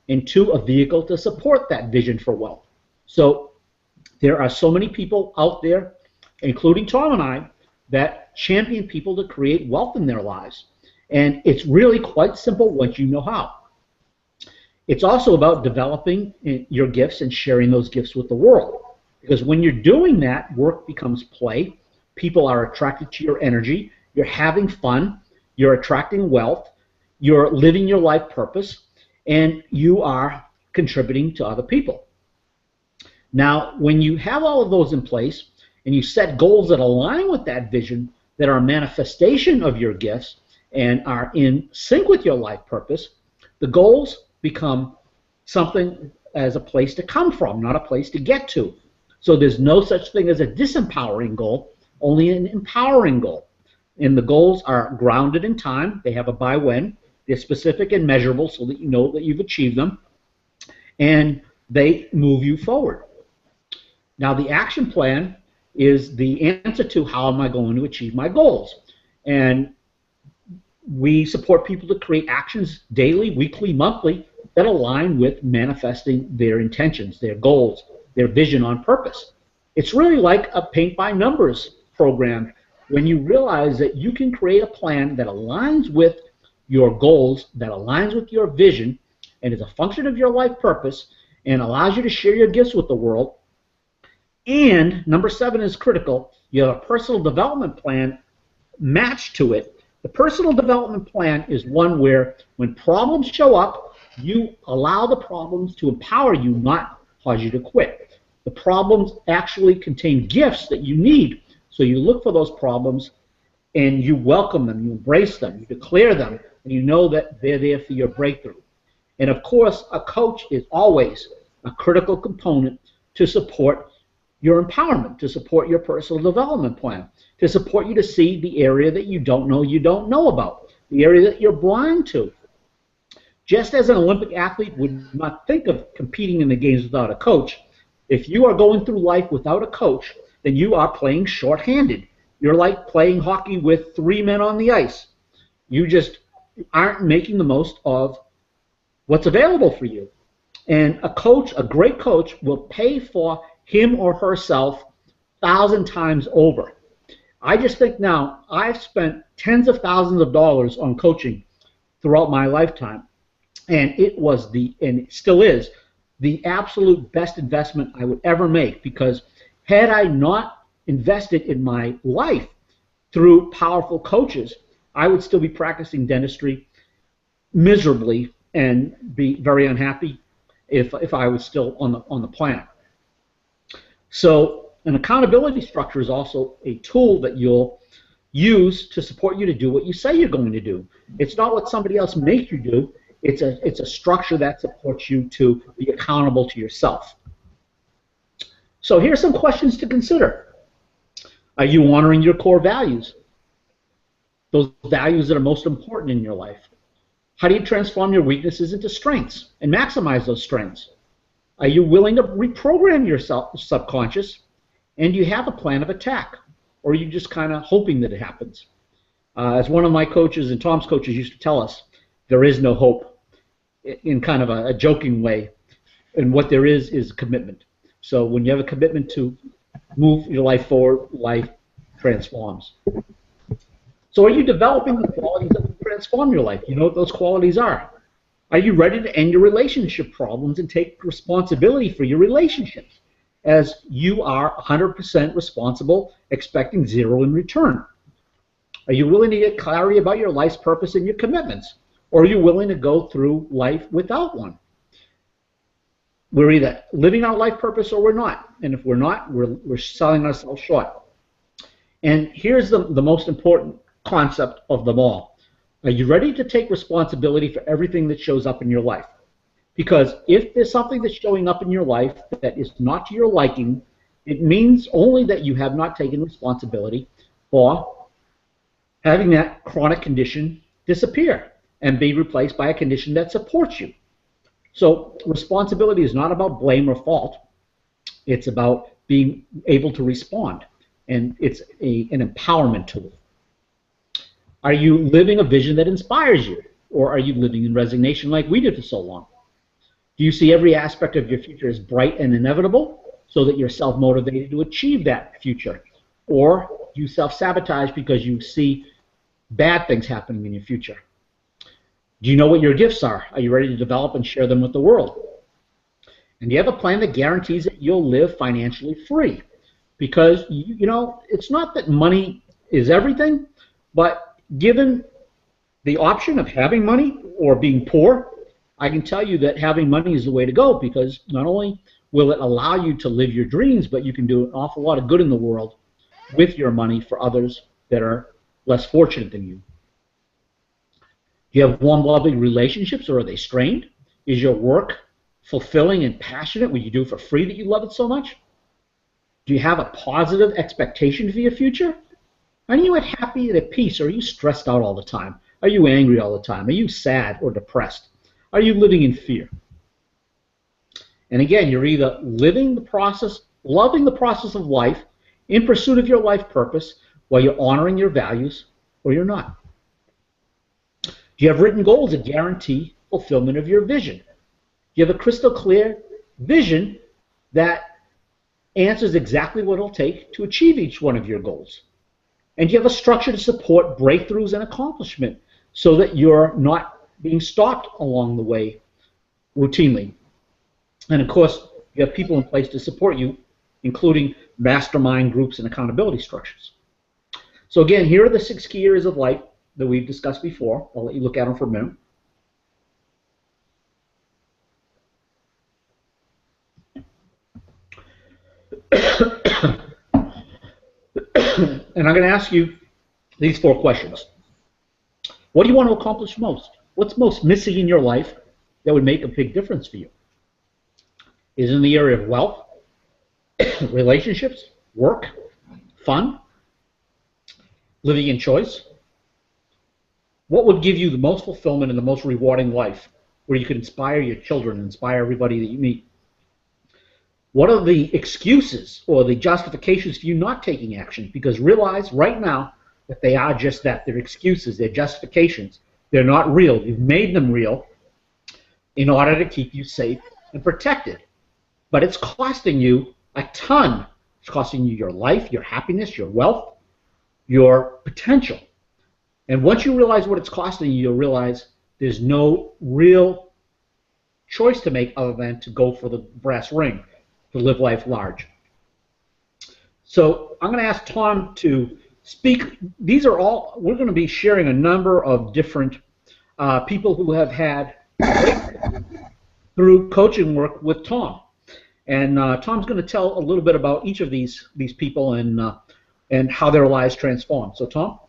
and 2, a vehicle to support that vision for wealth. So there are so many people out there, including Tom and I, that champion people to create wealth in their lives. And it's really quite simple once you know how. It's also about developing your gifts and sharing those gifts with the world. Because when you're doing that, work becomes play. People are attracted to your energy. You're having fun. You're attracting wealth. You're living your life purpose. And you are contributing to other people. Now, when you have all of those in place and you set goals that align with that vision, that are a manifestation of your gifts and are in sync with your life purpose, the goals become something as a place to come from, not a place to get to. So there's no such thing as a disempowering goal, only an empowering goal. And the goals are grounded in time. They have a by when. They're specific and measurable so that you know that you've achieved them. And they move you forward. Now, the action plan is the answer to how am I going to achieve my goals. And we support people to create actions daily, weekly, monthly that align with manifesting their intentions, their goals, their vision on purpose. It's really like a paint by numbers program when you realize that you can create a plan that aligns with your goals, that aligns with your vision, and is a function of your life purpose and allows you to share your gifts with the world. And number 7 is critical. You have a personal development plan matched to it. The personal development plan is one where when problems show up, you allow the problems to empower you, not cause you to quit. The problems actually contain gifts that you need, so you look for those problems and you welcome them, you embrace them, you declare them, and you know that they're there for your breakthrough. And of course, a coach is always a critical component to support your empowerment, to support your personal development plan, to support you to see the area that you don't know about, the area that you're blind to. Just as an Olympic athlete would not think of competing in the games without a coach, if you are going through life without a coach, then you are playing shorthanded. You're like playing hockey with 3 men on the ice. You just aren't making the most of what's available for you. And a coach, a great coach, will pay for him or herself 1,000 times over. I just think now, I've spent tens of thousands of dollars on coaching throughout my lifetime, and it was and it still is, the absolute best investment I would ever make, because had I not invested in my life through powerful coaches, I would still be practicing dentistry miserably and be very unhappy if I was still on the planet. So an accountability structure is also a tool that you'll use to support you to do what you say you're going to do. It's not what somebody else makes you do. It's a structure that supports you to be accountable to yourself. So here's some questions to consider. Are you honoring your core values? Those values that are most important in your life. How do you transform your weaknesses into strengths and maximize those strengths? Are you willing to reprogram your subconscious? And do you have a plan of attack? Or are you just kind of hoping that it happens? As one of my coaches and Tom's coaches used to tell us, there is no hope, in kind of a joking way. And what there is commitment. So when you have a commitment to move your life forward, life transforms. So are you developing the qualities that will transform your life? You know what those qualities are. Are you ready to end your relationship problems and take responsibility for your relationships, as you are 100% responsible, expecting 0 in return? Are you willing to get clarity about your life's purpose and your commitments? Or are you willing to go through life without one? We're either living our life purpose or we're not. And if we're not, we're selling ourselves short. And here's the most important concept of them all. Are you ready to take responsibility for everything that shows up in your life? Because if there's something that's showing up in your life that is not to your liking, it means only that you have not taken responsibility for having that chronic condition disappear and be replaced by a condition that supports you. So responsibility is not about blame or fault. It's about being able to respond, and it's an empowerment tool. Are you living a vision that inspires you, or are you living in resignation like we did for so long? Do you see every aspect of your future as bright and inevitable so that you're self-motivated to achieve that future? Or do you self-sabotage because you see bad things happening in your future? Do you know what your gifts are? Are you ready to develop and share them with the world? And do you have a plan that guarantees that you'll live financially free? Because, you know, it's not that money is everything, but given the option of having money or being poor, I can tell you that having money is the way to go, because not only will it allow you to live your dreams, but you can do an awful lot of good in the world with your money for others that are less fortunate than you. Do you have warm, loving relationships, or are they strained? Is your work fulfilling and passionate when you do it for free that you love it so much? Do you have a positive expectation for your future? Are you happy and at peace, or are you stressed out all the time? Are you angry all the time? Are you sad or depressed? Are you living in fear? And again, you're either living the process, loving the process of life, in pursuit of your life purpose, while you're honoring your values, or you're not. Do you have written goals that guarantee fulfillment of your vision? Do you have a crystal clear vision that answers exactly what it'll take to achieve each one of your goals? And do you have a structure to support breakthroughs and accomplishment so that you're not being stopped along the way routinely? And of course, you have people in place to support you, including mastermind groups and accountability structures. So again, here are the 6 key areas of life that we've discussed before. I'll let you look at them for a minute. And I'm going to ask you these 4 questions. What do you want to accomplish most? What's most missing in your life that would make a big difference for you? Is it in the area of wealth, relationships, work, fun, living in choice? What would give you the most fulfillment and the most rewarding life where you could inspire your children and inspire everybody that you meet? What are the excuses or the justifications for you not taking action? Because realize right now that they are just that. They're excuses. They're justifications. They're not real. You've made them real in order to keep you safe and protected. But it's costing you a ton. It's costing you your life, your happiness, your wealth, your potential. And once you realize what it's costing you, you'll realize there's no real choice to make other than to go for the brass ring, to live life large. So I'm going to ask Tom to speak. These are all, we're going to be sharing a number of different people who have had through coaching work with Tom. And Tom's going to tell a little bit about each of these people and how their lives transformed. So Tom?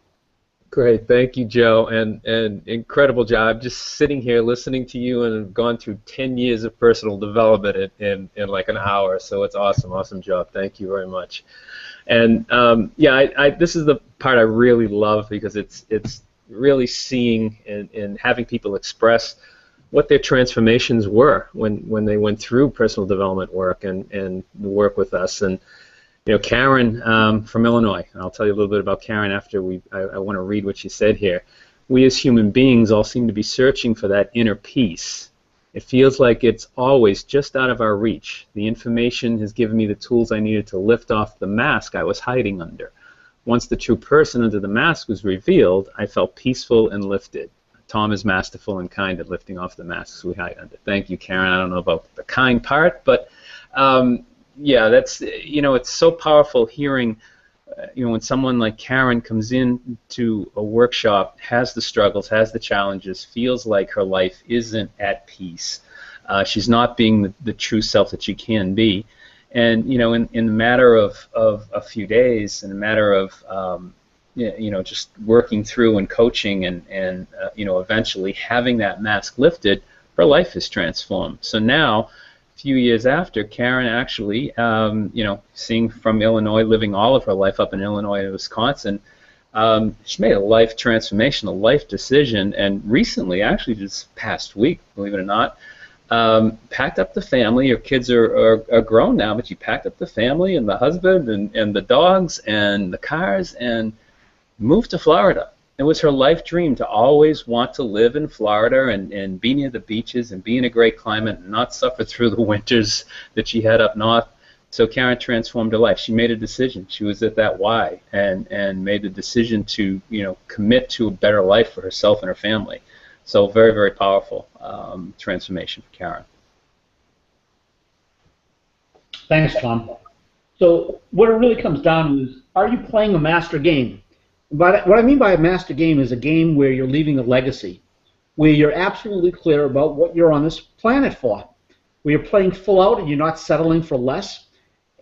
Great, thank you, Joe, and incredible job. Just sitting here listening to you, and I've gone through 10 years of personal development in like an hour. So it's awesome job. Thank you very much. And yeah, this is the part I really love, because it's really seeing and having people express what their transformations were when they went through personal development work and work with us. And you know, Karen from Illinois, and I'll tell you a little bit about Karen after I want to read what she said here. We as human beings all seem to be searching for that inner peace. It feels like it's always just out of our reach. The information has given me the tools I needed to lift off the mask I was hiding under. Once the true person under the mask was revealed, I felt peaceful and lifted. Tom is masterful and kind at lifting off the masks we hide under. Thank you, Karen. I don't know about the kind part, but yeah, that's, you know, it's so powerful hearing, you know, when someone like Karen comes in to a workshop, has the struggles, has the challenges, feels like her life isn't at peace. She's not being the true self that she can be. And, you know, in the matter of a few days, in a matter of, you know, just working through and coaching and you know, eventually having that mask lifted, her life is transformed. So now, few years after, Karen actually, you know, seeing from Illinois, living all of her life up in Illinois and Wisconsin, she made a life transformation, a life decision, and recently, actually just past week, believe it or not, packed up the family. Her kids are grown now, but she packed up the family and the husband and the dogs and the cars and moved to Florida. It was her life dream to always want to live in Florida and be near the beaches and be in a great climate and not suffer through the winters that she had up north. So Karen transformed her life. She made a decision. She was at that why and made the decision to, you know, commit to a better life for herself and her family. So very, very powerful transformation for Karen. Thanks, Tom. So what it really comes down to is, are you playing a master game? But what I mean by a master game is a game where you're leaving a legacy, where you're absolutely clear about what you're on this planet for. where you're playing full out and you're not settling for less.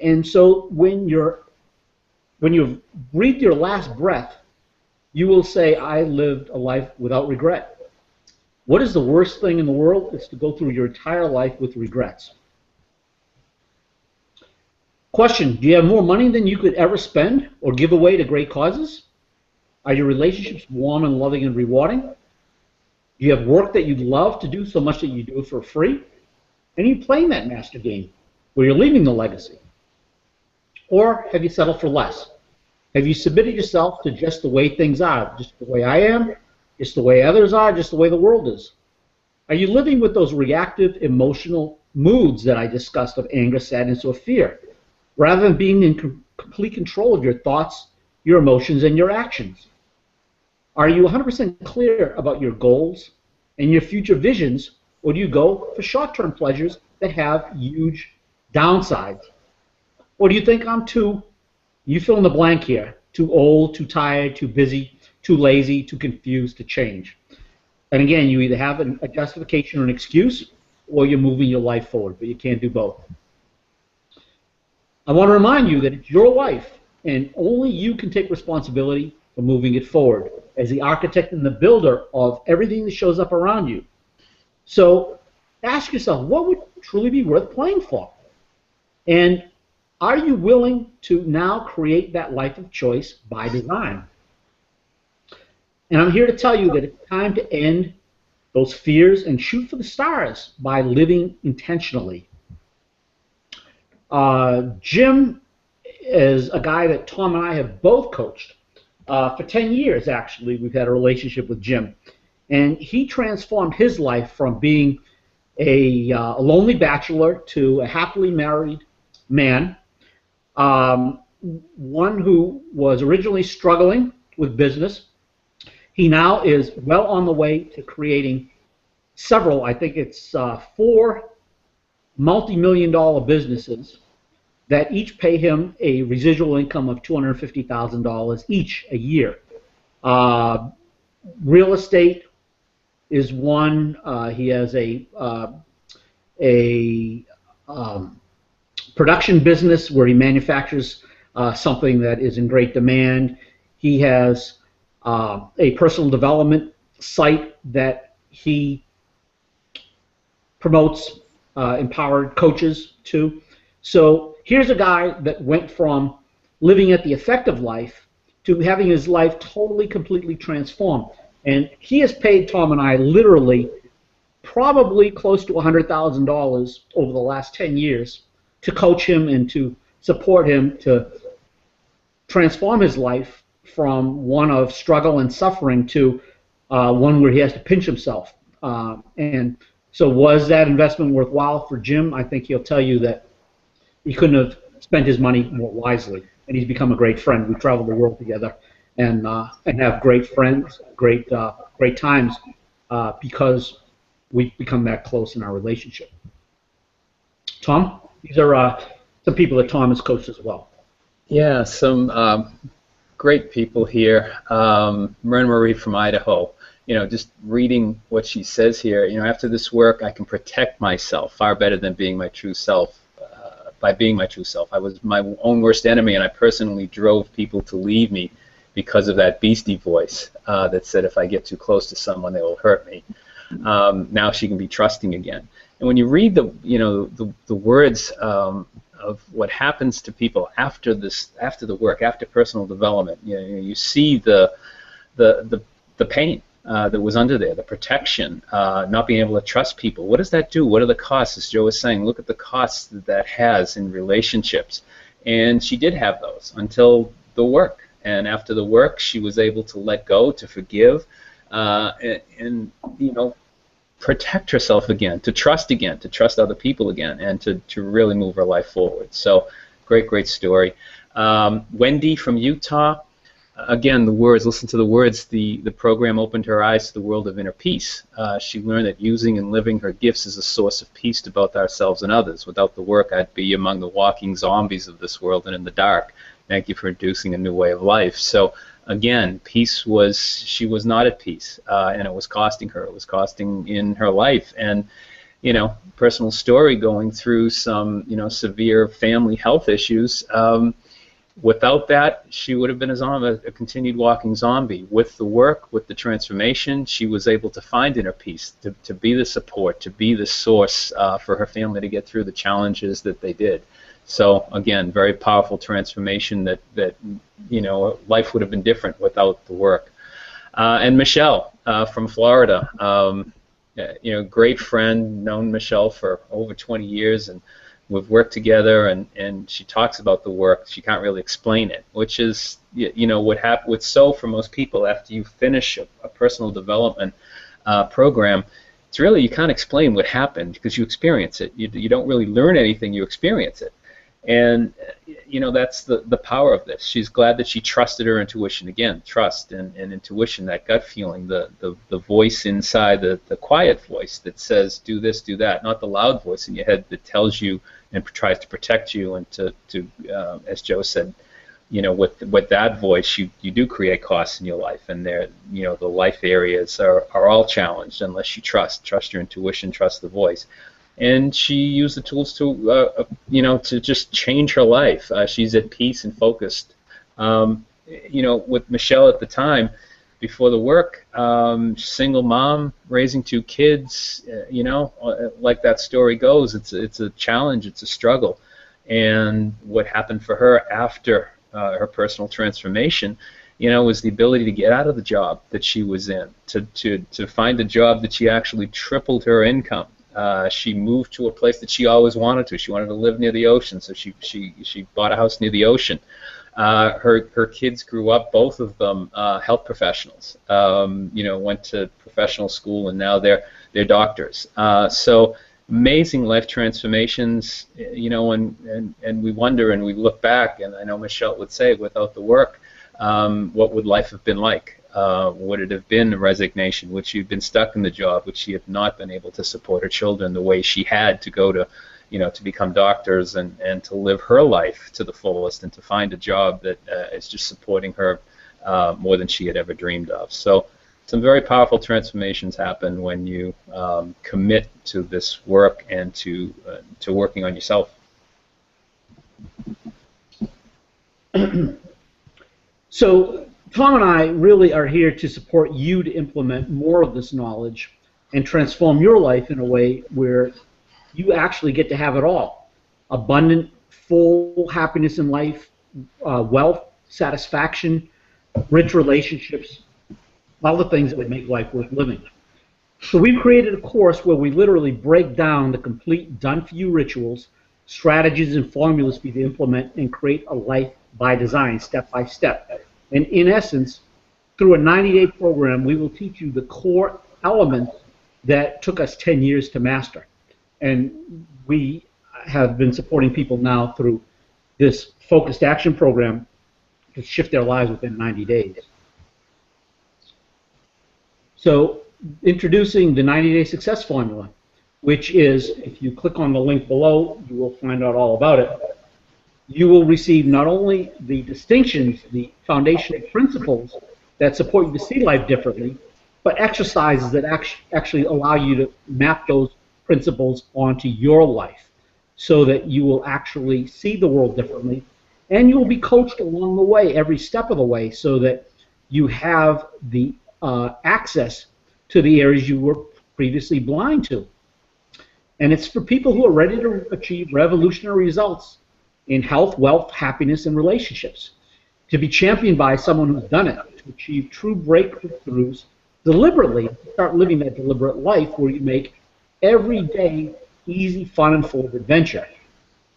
And so when you've breathed your last breath, you will say, I lived a life without regret. What is the worst thing in the world? It's to go through your entire life with regrets. Question, do you have more money than you could ever spend or give away to great causes? Are your relationships warm and loving and rewarding? Do you have work that you'd love to do so much that you do it for free? And are you playing that master game where you're leaving the legacy? Or have you settled for less? Have you submitted yourself to just the way things are, just the way I am, just the way others are, just the way the world is? Are you living with those reactive emotional moods that I discussed of anger, sadness, or fear, rather than being in complete control of your thoughts, your emotions, and your actions? Are you 100% clear about your goals and your future visions, or do you go for short-term pleasures that have huge downsides? Or do you think I'm you fill in the blank here, too old, too tired, too busy, too lazy, too confused to change? And again, you either have a justification or an excuse, or you're moving your life forward, but you can't do both. I want to remind you that it's your life, and only you can take responsibility for moving it forward as the architect and the builder of everything that shows up around you. So ask yourself, what would truly be worth playing for? And are you willing to now create that life of choice by design? And I'm here to tell you that it's time to end those fears and shoot for the stars by living intentionally. Jim is a guy that Tom and I have both coached. For 10 years, actually, we've had a relationship with Jim. And he transformed his life from being a lonely bachelor to a happily married man, one who was originally struggling with business. He now is well on the way to creating several, I think it's 4 multi-million-dollar businesses that each pay him a residual income of $250,000 each a year. Real estate is one. He has a production business where he manufactures something that is in great demand. He has a personal development site that he promotes empowered coaches to. So here's a guy that went from living at the effective life to having his life totally, completely transformed. And he has paid Tom and I literally probably close to $100,000 over the last 10 years to coach him and to support him to transform his life from one of struggle and suffering to one where he has to pinch himself. And so was that investment worthwhile for Jim? I think he'll tell you that he couldn't have spent his money more wisely, and he's become a great friend. We travel the world together and have great friends, great times because we've become that close in our relationship. Tom, these are some people that Tom has coached as well. Yeah, some great people here. Myrna Marie from Idaho. You know, just reading what she says here. You know, after this work, I can protect myself far better than being my true self. By being my true self, I was my own worst enemy, and I personally drove people to leave me because of that beastie voice that said, if I get too close to someone, they will hurt me. Now she can be trusting again. And when you read the words of what happens to people after the work, after personal development, you see the pain that was under there, the protection, not being able to trust people. What does that do? What are the costs? As Joe was saying, look at the costs that has in relationships. And she did have those until the work. And after the work, she was able to let go, to forgive, and protect herself again, to trust other people again, and to really move her life forward. So, great story. Wendy from Utah. Again, the words, listen to the words, the program opened her eyes to the world of inner peace. She learned that using and living her gifts is a source of peace to both ourselves and others. Without the work, I'd be among the walking zombies of this world and in the dark. Thank you for introducing a new way of life. So, again, she was not at peace, and it was costing her. It was costing in her life. And personal story going through some, severe family health issues. Without that, she would have been a zombie, a continued walking zombie. With the work, with the transformation, she was able to find inner peace, to be the support, to be the source for her family to get through the challenges that they did. So again, very powerful transformation that life would have been different without the work. And Michelle from Florida, great friend, known Michelle for over 20 years, and we've worked together, and she talks about the work. She can't really explain it, which is, what's so for most people after you finish a personal development program. It's really, you can't explain what happened because you experience it. You don't really learn anything, you experience it. And that's the power of this. She's glad that she trusted her intuition. Again, trust and intuition, that gut feeling, the voice inside, the quiet voice that says do this, do that, not the loud voice in your head that tells you and tries to protect you and to as Joe said, with that voice you do create costs in your life, and the life areas are all challenged unless you trust your intuition, trust the voice. And she used the tools to just change her life. She's at peace and focused. With Michelle at the time, before the work, single mom, raising 2 kids, like that story goes, it's a challenge, it's a struggle. And what happened for her after her personal transformation, was the ability to get out of the job that she was in, to find a job that she actually tripled her income. She moved to a place that she always wanted to. She wanted to live near the ocean, so she bought a house near the ocean. Her kids grew up, both of them health professionals. Went to professional school, and now they're doctors. So amazing life transformations. And we wonder and we look back, and I know Michelle would say, without the work, what would life have been like? Would it have been a resignation? Would she have been stuck in the job? Would she have not been able to support her children the way she had to go to, to become doctors and to live her life to the fullest, and to find a job that is just supporting her more than she had ever dreamed of? So some very powerful transformations happen when you commit to this work and to working on yourself. So Tom and I really are here to support you to implement more of this knowledge and transform your life in a way where you actually get to have it all. Abundant, full happiness in life, wealth, satisfaction, rich relationships, all the things that would make life worth living. So we've created a course where we literally break down the complete done-for-you rituals, strategies, and formulas for you to implement and create a life by design, step by step. And in essence, through a 90-day program, we will teach you the core elements that took us 10 years to master. And we have been supporting people now through this focused action program to shift their lives within 90 days. So introducing the 90-day success formula, which is, if you click on the link below, you will find out all about it. You will receive not only the distinctions, the foundational principles that support you to see life differently, but exercises that actually allow you to map those principles onto your life so that you will actually see the world differently, and you will be coached along the way, every step of the way, so that you have the access to the areas you were previously blind to. And it's for people who are ready to achieve revolutionary results in health, wealth, happiness, and relationships. To be championed by someone who's done it, to achieve true breakthroughs deliberately, start living that deliberate life where you make every day easy, fun, and full of adventure,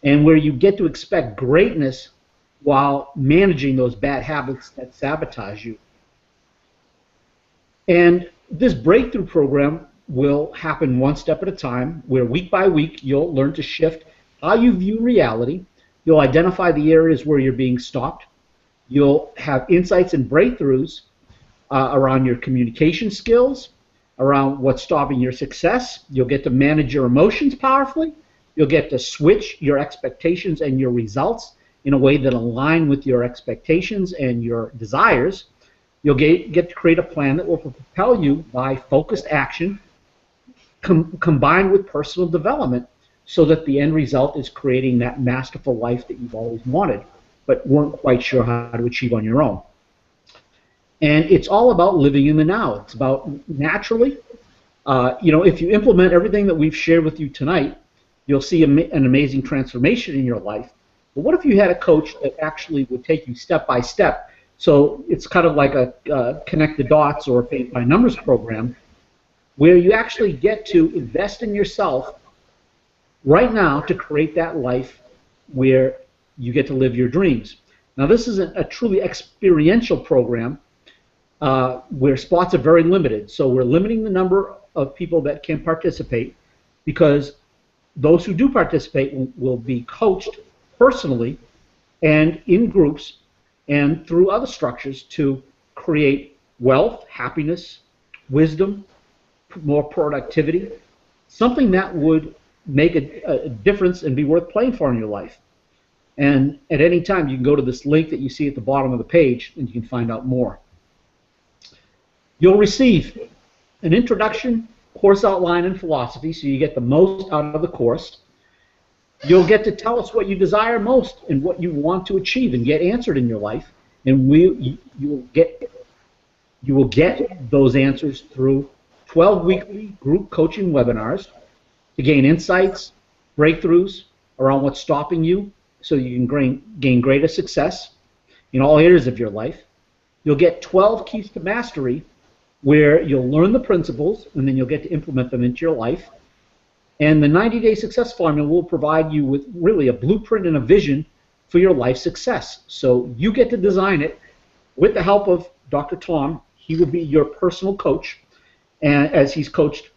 and where you get to expect greatness while managing those bad habits that sabotage you. And this breakthrough program will happen one step at a time, where week by week you'll learn to shift how you view reality. You'll identify the areas where you're being stopped. You'll have insights and breakthroughs around your communication skills, around what's stopping your success. You'll get to manage your emotions powerfully. You'll get to switch your expectations and your results in a way that align with your expectations and your desires. You'll get to create a plan that will propel you by focused action combined with personal development so that the end result is creating that masterful life that you've always wanted but weren't quite sure how to achieve on your own. And it's all about living in the now. It's about naturally, if you implement everything that we've shared with you tonight, you'll see an amazing transformation in your life. But what if you had a coach that actually would take you step by step? So it's kind of like a connect the dots or a paint by numbers program where you actually get to invest in yourself right now to create that life where you get to live your dreams. Now, this isn't a truly experiential program where spots are very limited. So we're limiting the number of people that can participate because those who do participate will be coached personally and in groups and through other structures to create wealth, happiness, wisdom, more productivity, something that would make a difference and be worth playing for in your life. And at any time, you can go to this link that you see at the bottom of the page, and you can find out more. You'll receive an introduction, course outline, and philosophy, so you get the most out of the course. You'll get to tell us what you desire most and what you want to achieve and get answered in your life, and you will get those answers through 12 weekly group coaching webinars to gain insights, breakthroughs around what's stopping you so you can gain greater success in all areas of your life. You'll get 12 keys to mastery where you'll learn the principles and then you'll get to implement them into your life. And the 90-day success formula will provide you with really a blueprint and a vision for your life success. So you get to design it with the help of Dr. Tom. He will be your personal coach, and as he's coached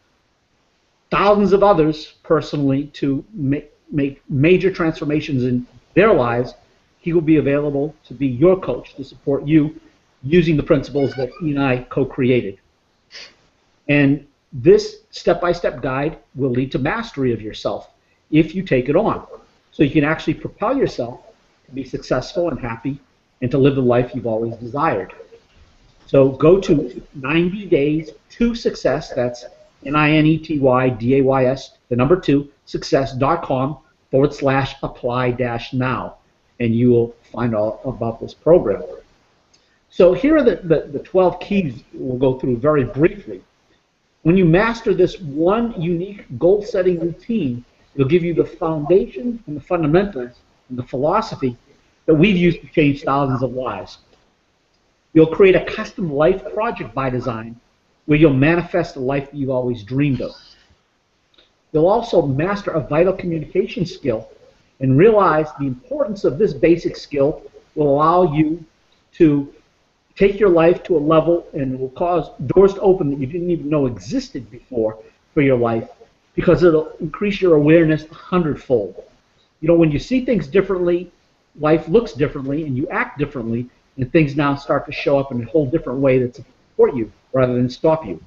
thousands of others personally to make major transformations in their lives, he will be available to be your coach to support you using the principles that he and I co-created. And this step-by-step guide will lead to mastery of yourself if you take it on. So you can actually propel yourself to be successful and happy and to live the life you've always desired. So go to 90 Days to Success, that's NINETYDAYS, the number 2, success.com/apply-now, and you will find out about this program. So here are the 12 keys we'll go through very briefly. When you master this one unique goal-setting routine, it'll give you the foundation and the fundamentals and the philosophy that we've used to change thousands of lives. You'll create a custom life project by design where you'll manifest the life that you've always dreamed of. You'll also master a vital communication skill and realize the importance of this basic skill will allow you to take your life to a level and it will cause doors to open that you didn't even know existed before for your life because it'll increase your awareness 100-fold. You know, when you see things differently, life looks differently and you act differently, and things now start to show up in a whole different way that support you rather than stop you.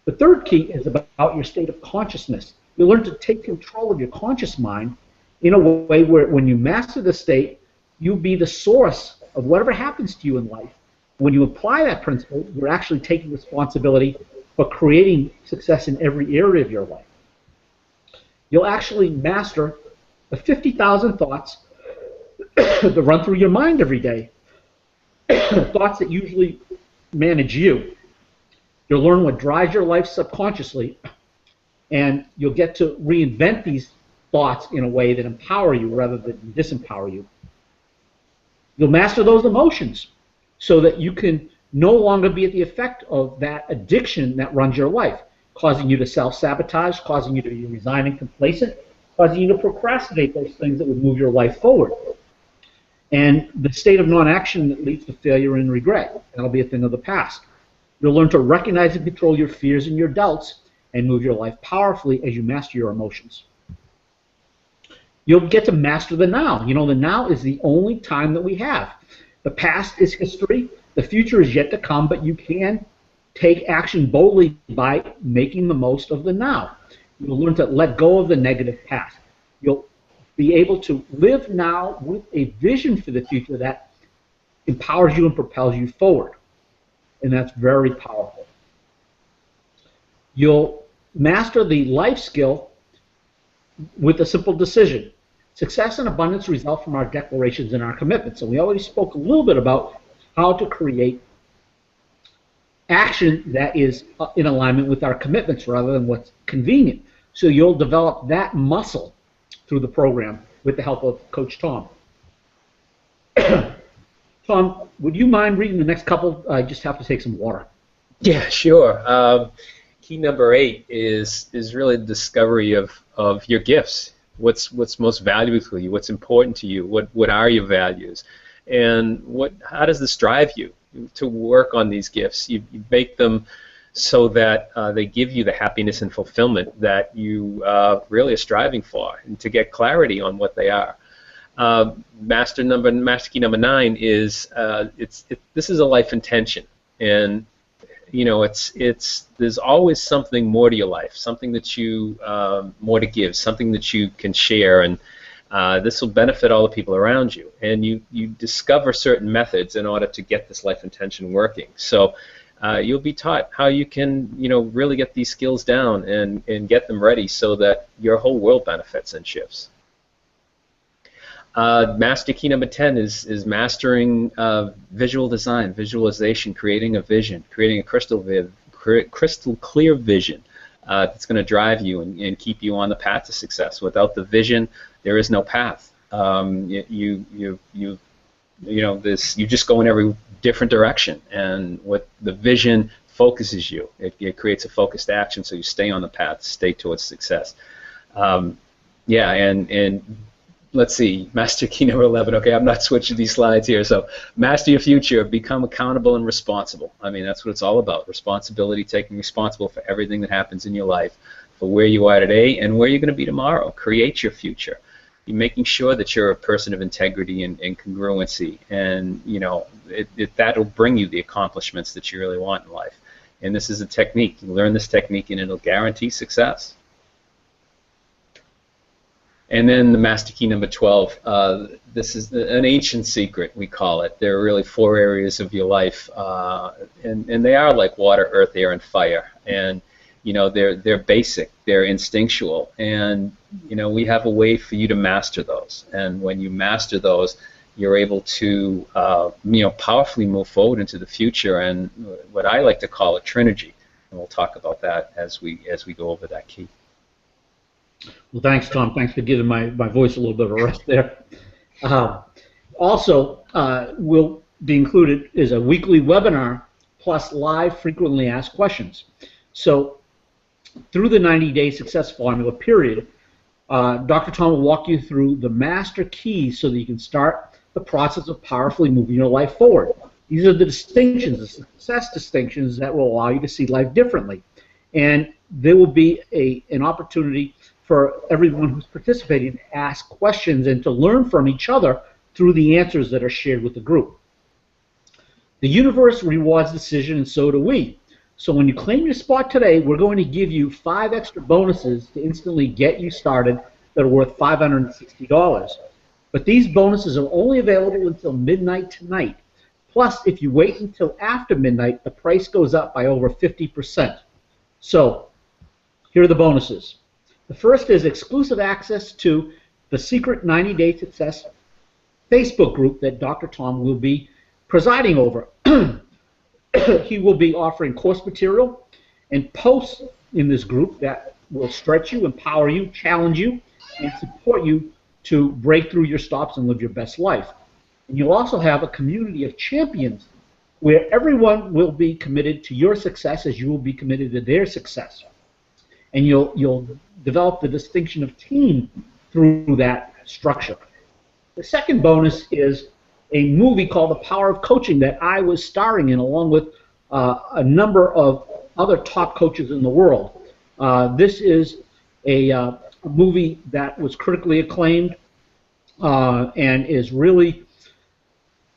The third key is about your state of consciousness. You learn to take control of your conscious mind in a way where when you master the state, you'll be the source of whatever happens to you in life. When you apply that principle, you're actually taking responsibility for creating success in every area of your life. You'll actually master the 50,000 thoughts that run through your mind every day. Thoughts that usually manage you. You'll learn what drives your life subconsciously, and you'll get to reinvent these thoughts in a way that empower you rather than disempower you. You'll master those emotions so that you can no longer be at the effect of that addiction that runs your life, causing you to self-sabotage, causing you to be resigned and complacent, causing you to procrastinate those things that would move your life forward. And the state of non-action that leads to failure and regret. That'll be a thing of the past. You'll learn to recognize and control your fears and your doubts and move your life powerfully as you master your emotions. You'll get to master the now. You know, the now is the only time that we have. The past is history. The future is yet to come, but you can take action boldly by making the most of the now. You'll learn to let go of the negative past. You'll be able to live now with a vision for the future that empowers you and propels you forward. And that's very powerful. You'll master the life skill with a simple decision. Success and abundance result from our declarations and our commitments. And we already spoke a little bit about how to create action that is in alignment with our commitments rather than what's convenient. So you'll develop that muscle through the program with the help of Coach Tom. Tom, would you mind reading the next couple? I just have to take some water. Yeah, sure. Key number 8 is really the discovery of your gifts. What's most valuable to you? What's important to you? What are your values? And how does this drive you to work on these gifts? You make them so that they give you the happiness and fulfillment that you really are striving for, and to get clarity on what they are. Master key number 9 is this is a life intention, and there's always something more to your life, something that you more to give, something that you can share, and this will benefit all the people around you. And you discover certain methods in order to get this life intention working. So you'll be taught how you can really get these skills down and get them ready so that your whole world benefits and shifts. Master key number 10 is mastering visual design, visualization, creating a vision, creating a crystal clear vision that's going to drive you and keep you on the path to success. Without the vision, there is no path. You just go in every different direction, and what the vision focuses you. It creates a focused action, so you stay on the path, stay towards success. Yeah, and let's see, master key number 11. Okay, I'm not switching these slides here. So, master your future, become accountable and responsible. I mean, that's what it's all about. Responsibility, taking responsible for everything that happens in your life, for where you are today and where you're going to be tomorrow. Create your future. You're making sure that you're a person of integrity and congruency, and that'll bring you the accomplishments that you really want in life. And this is a technique. You learn this technique, and it'll guarantee success. And then the master key number 12, this is an ancient secret, we call it. There are really 4 areas of your life, and they are like water, earth, air, and fire. And they're basic, they're instinctual, and we have a way for you to master those. And when you master those, you're able to powerfully move forward into the future, and what I like to call a trinergy. And we'll talk about that as we go over that key. Well, thanks, Tom. Thanks for giving my voice a little bit of a rest there. Also, will be included is a weekly webinar plus live frequently asked questions. So through the 90-day success formula period, Dr. Tom will walk you through the master keys so that you can start the process of powerfully moving your life forward. These are the distinctions, the success distinctions that will allow you to see life differently. And there will be an opportunity for everyone who's participating to ask questions and to learn from each other through the answers that are shared with the group. The universe rewards decision, and so do we. So when you claim your spot today, we're going to give you 5 extra bonuses to instantly get you started that are worth $560. But these bonuses are only available until midnight tonight. Plus, if you wait until after midnight, the price goes up by over 50%. So here are the bonuses. The first is exclusive access to the secret 90-day success Facebook group that Dr. Tom will be presiding over. He will be offering course material and posts in this group that will stretch you, empower you, challenge you, and support you to break through your stops and live your best life. And you'll also have a community of champions where everyone will be committed to your success as you will be committed to their success. And you'll develop the distinction of team through that structure. The second bonus is a movie called The Power of Coaching that I was starring in along with a number of other top coaches in the world. This is a movie that was critically acclaimed and is really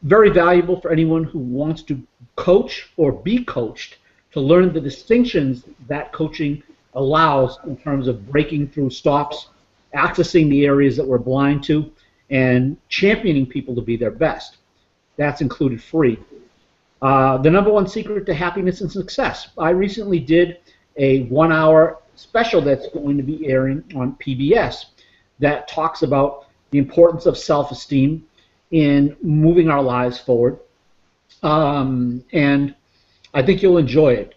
very valuable for anyone who wants to coach or be coached to learn the distinctions that coaching allows in terms of breaking through stops, accessing the areas that we're blind to, and championing people to be their best. That's included free. The number 1 secret to happiness and success. I recently did a 1-hour special that's going to be airing on PBS that talks about the importance of self-esteem in moving our lives forward. And I think you'll enjoy it.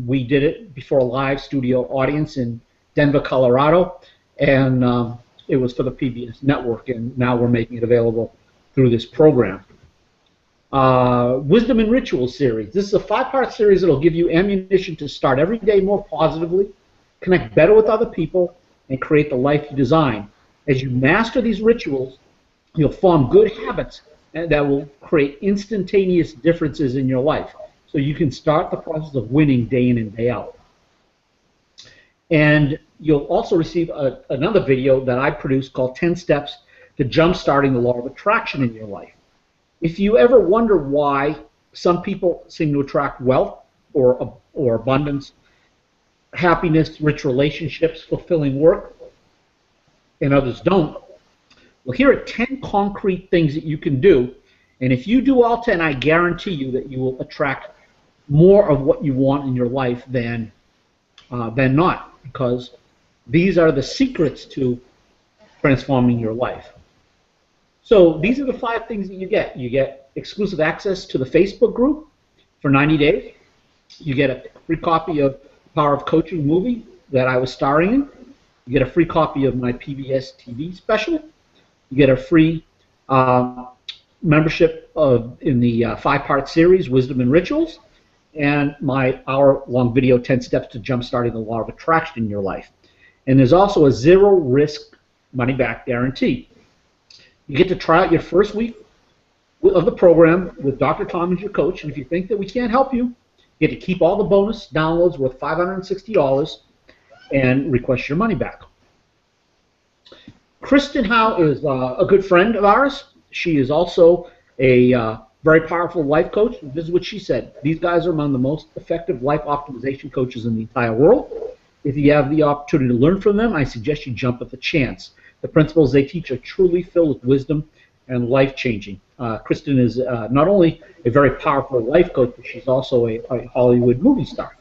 We did it before a live studio audience in Denver, Colorado, and it was for the PBS network, and now we're making it available through this program. Wisdom and Rituals series. This is a 5-part series that will give you ammunition to start every day more positively, connect better with other people, and create the life you design. As you master these rituals, you'll form good habits that will create instantaneous differences in your life. So you can start the process of winning day in and day out. And you'll also receive another video that I produced called 10 Steps to Jumpstarting the Law of Attraction in your life. If you ever wonder why some people seem to attract wealth or abundance, happiness, rich relationships, fulfilling work, and others don't, well, here are 10 concrete things that you can do. And if you do all 10, I guarantee you that you will attract more of what you want in your life than not, because these are the secrets to transforming your life. So these are the 5 things that you get. You get exclusive access to the Facebook group for 90 days. You get a free copy of Power of Coaching movie that I was starring in. You get a free copy of my PBS TV special. You get a free membership in the 5-part series, Wisdom and Rituals, and my hour-long video, 10 Steps to Jumpstarting the Law of Attraction in your life. And there's also a 0-risk money-back guarantee. You get to try out your first week of the program with Dr. Tom as your coach, and if you think that we can't help you, you get to keep all the bonus downloads worth $560 and request your money back. Kristen Howe is a good friend of ours. She is also a very powerful life coach. This is what she said. These guys are among the most effective life optimization coaches in the entire world. If you have the opportunity to learn from them, I suggest you jump at the chance. The principles they teach are truly filled with wisdom and life-changing. Kristen is not only a very powerful life coach, but she's also a Hollywood movie star.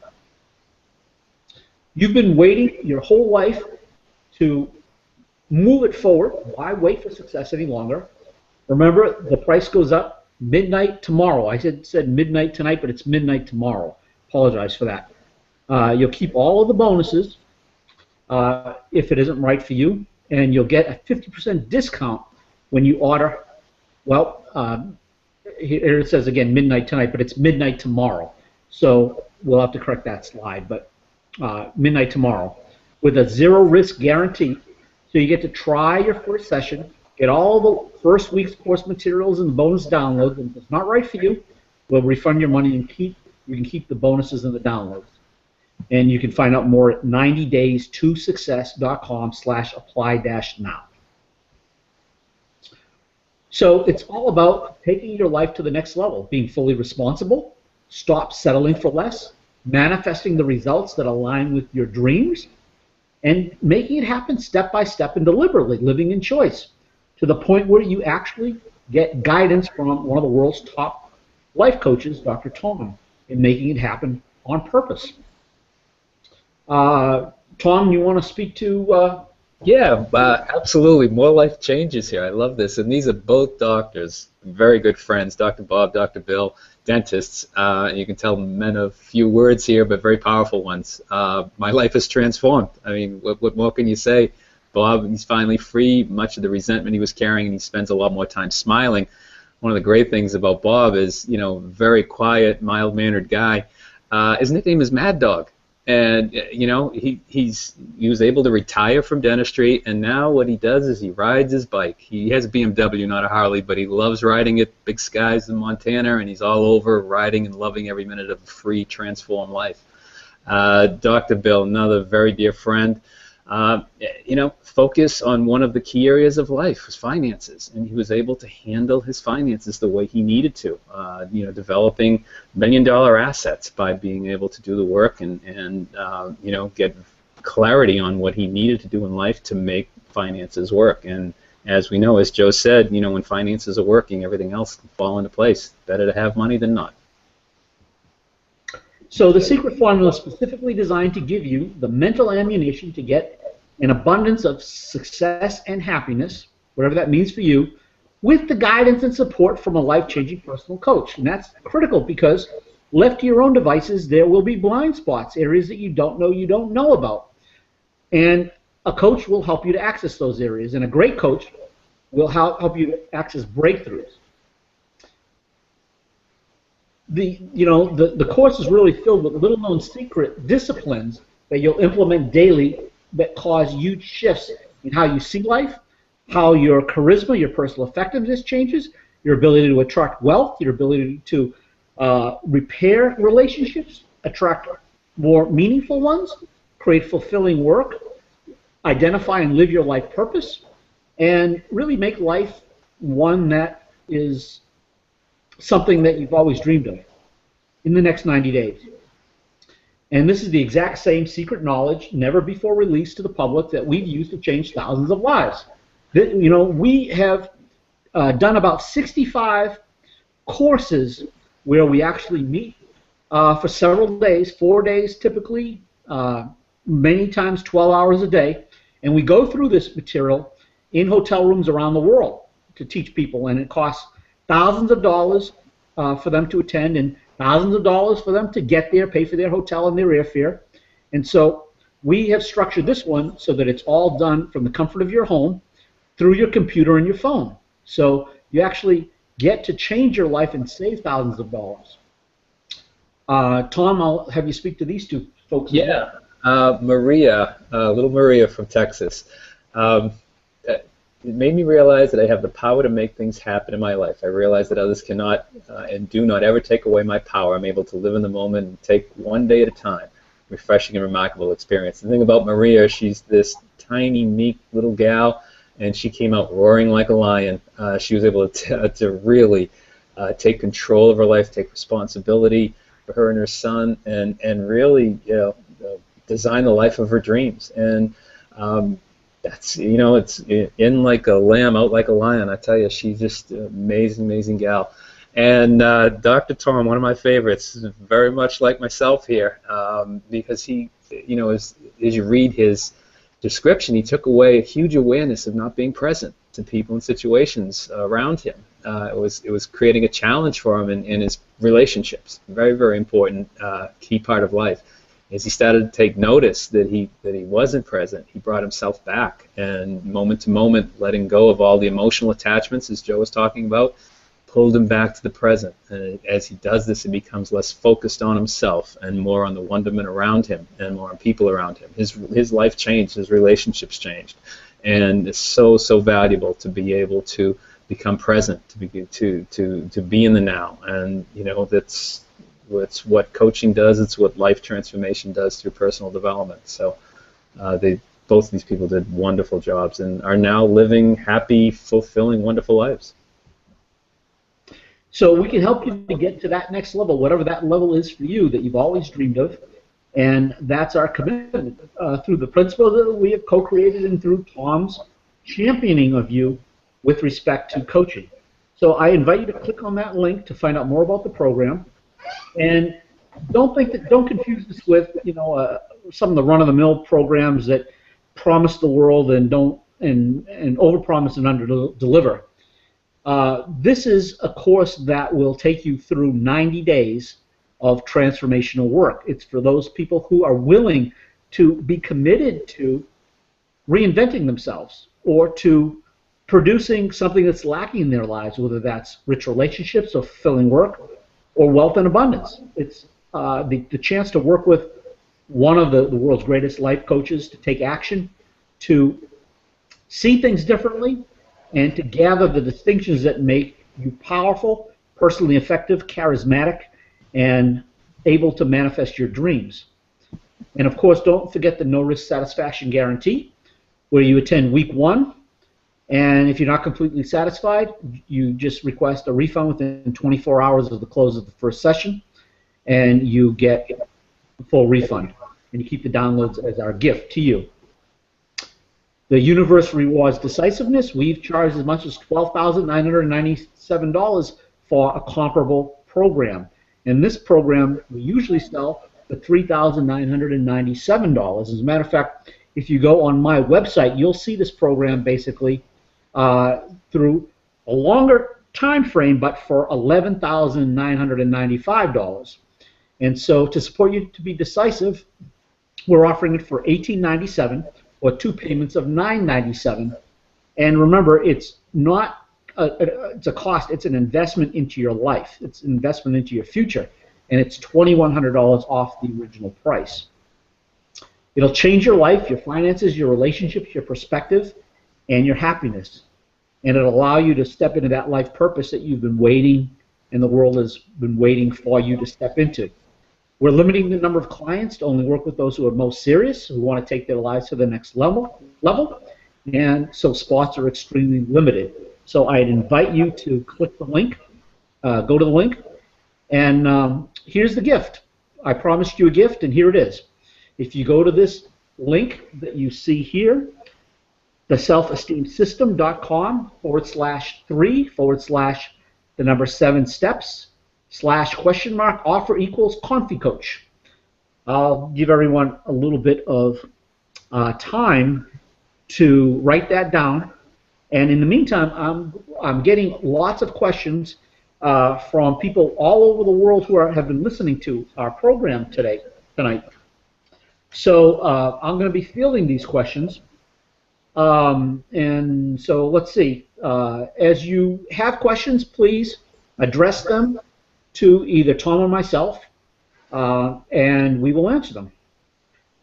You've been waiting your whole life to move it forward. Why wait for success any longer? Remember, the price goes up midnight tomorrow. I said midnight tonight, but it's midnight tomorrow. Apologize for that. You'll keep all of the bonuses if it isn't right for you, and you'll get a 50% discount when you order. Well, here it says again midnight tonight, but it's midnight tomorrow. So we'll have to correct that slide, but midnight tomorrow with a 0-risk guarantee. So you get to try your first session, get all the first week's course materials and the bonus downloads, and if it's not right for you, we'll refund your money and you can keep the bonuses and the downloads. And you can find out more at 90days2success.com/apply-now. So it's all about taking your life to the next level, being fully responsible, stop settling for less, manifesting the results that align with your dreams, and making it happen step by step and deliberately, living in choice, to the point where you actually get guidance from one of the world's top life coaches, Dr. Tom, in making it happen on purpose. Tom, you want to speak to? Yeah, absolutely. More life changes here. I love this. And these are both doctors, very good friends, Dr. Bob, Dr. Bill, dentists. You can tell men of few words here, but very powerful ones. My life is transformed. I mean, what more can you say? Bob, he's finally free. Much of the resentment he was carrying, and he spends a lot more time smiling. One of the great things about Bob is, you know, very quiet, mild-mannered guy. His nickname is Mad Dog. And, you know, he was able to retire from dentistry, and now what he does is he rides his bike. He has a BMW, not a Harley, but he loves riding it, big skies in Montana, and he's all over riding and loving every minute of a free, transformed life. Dr. Bill, another very dear friend, you know, focus on one of the key areas of life, his finances, and he was able to handle his finances the way he needed to, you know, developing million-dollar assets by being able to do the work and you know, get clarity on what he needed to do in life to make finances work. And as we know, as Joe said, you know, when finances are working, everything else can fall into place. Better to have money than not. So the secret formula is specifically designed to give you the mental ammunition to get an abundance of success and happiness, whatever that means for you, with the guidance and support from a life-changing personal coach. And that's critical because left to your own devices, there will be blind spots, areas that you don't know about. And a coach will help you to access those areas, and a great coach will help you to access breakthroughs. The course is really filled with little-known secret disciplines that you'll implement daily that cause huge shifts in how you see life, how your charisma, your personal effectiveness changes, your ability to attract wealth, your ability to repair relationships, attract more meaningful ones, create fulfilling work, identify and live your life purpose, and really make life one that is something that you've always dreamed of in the next 90 days. And this is the exact same secret knowledge, never before released to the public, that we've used to change thousands of lives. We have done about 65 courses where we actually meet for several days, 4 days typically, many times 12 hours a day, and we go through this material in hotel rooms around the world to teach people, and it costs thousands of dollars for them to attend and thousands of dollars for them to get there, pay for their hotel and their airfare. And so we have structured this one so that it's all done from the comfort of your home through your computer and your phone. So you actually get to change your life and save thousands of dollars. Tom, I'll have you speak to these two folks. Yeah, Maria, little Maria from Texas. It made me realize that I have the power to make things happen in my life. I realize that others cannot and do not ever take away my power. I'm able to live in the moment and take one day at a time. Refreshing and remarkable experience. The thing about Maria, she's this tiny, meek little gal, and she came out roaring like a lion. She was able to really take control of her life, take responsibility for her and her son, and really design the life of her dreams. And that's, it's in like a lamb, out like a lion. I tell you, she's just an amazing, amazing gal. And Dr. Tom, one of my favorites, is very much like myself here, because he, as you read his description, he took away a huge awareness of not being present to people and situations around him. It was creating a challenge for him in his relationships. Very, very important key part of life. As he started to take notice that he wasn't present, he brought himself back, and moment to moment, letting go of all the emotional attachments, as Joe was talking about, pulled him back to the present. And as he does this, he becomes less focused on himself and more on the wonderment around him and more on people around him. His life changed, his relationships changed, and it's so valuable to be able to become present, to be in the now. And it's what coaching does. It's what life transformation does through personal development. So both of these people did wonderful jobs and are now living happy, fulfilling, wonderful lives. So we can help you to get to that next level, whatever that level is for you that you've always dreamed of, and that's our commitment through the principles that we have co-created and through Tom's championing of you with respect to coaching. So I invite you to click on that link to find out more about the program. And don't confuse this with some of the run-of-the-mill programs that promise the world and overpromise and underdeliver. This is a course that will take you through 90 days of transformational work. It's for those people who are willing to be committed to reinventing themselves or to producing something that's lacking in their lives, whether that's rich relationships or fulfilling work or wealth and abundance. It's the chance to work with one of the world's greatest life coaches, to take action, to see things differently, and to gather the distinctions that make you powerful, personally effective, charismatic, and able to manifest your dreams. And of course, don't forget the no risk satisfaction guarantee, where you attend week 1, and if you're not completely satisfied, you just request a refund within 24 hours of the close of the first session, and you get a full refund. And you keep the downloads as our gift to you. The universe rewards decisiveness. We've charged as much as $12,997 for a comparable program. And this program we usually sell for $3,997. As a matter of fact, if you go on my website, you'll see this program basically through a longer time frame, but for $11,995. And so to support you to be decisive, we're offering it for $1,897 or 2 payments of $997. And remember, it's not it's a cost, it's an investment into your life. It's an investment into your future. And it's $2,100 off the original price. It'll change your life, your finances, your relationships, your perspective, and your happiness. And it'll allow you to step into that life purpose that you've been waiting and the world has been waiting for you to step into. We're limiting the number of clients to only work with those who are most serious, who want to take their lives to the next level. And so spots are extremely limited. So I'd invite you to click the link, go to the link, and here's the gift. I promised you a gift, and here it is. If you go to this link that you see here, theselfesteemsystem.com/3/7steps/?offer=ConfiCoach. I'll give everyone a little bit of time to write that down. And in the meantime, I'm getting lots of questions from people all over the world who have been listening to our program tonight. So I'm going to be fielding these questions. And so let's see. As you have questions, please address them to either Tom or myself, and we will answer them.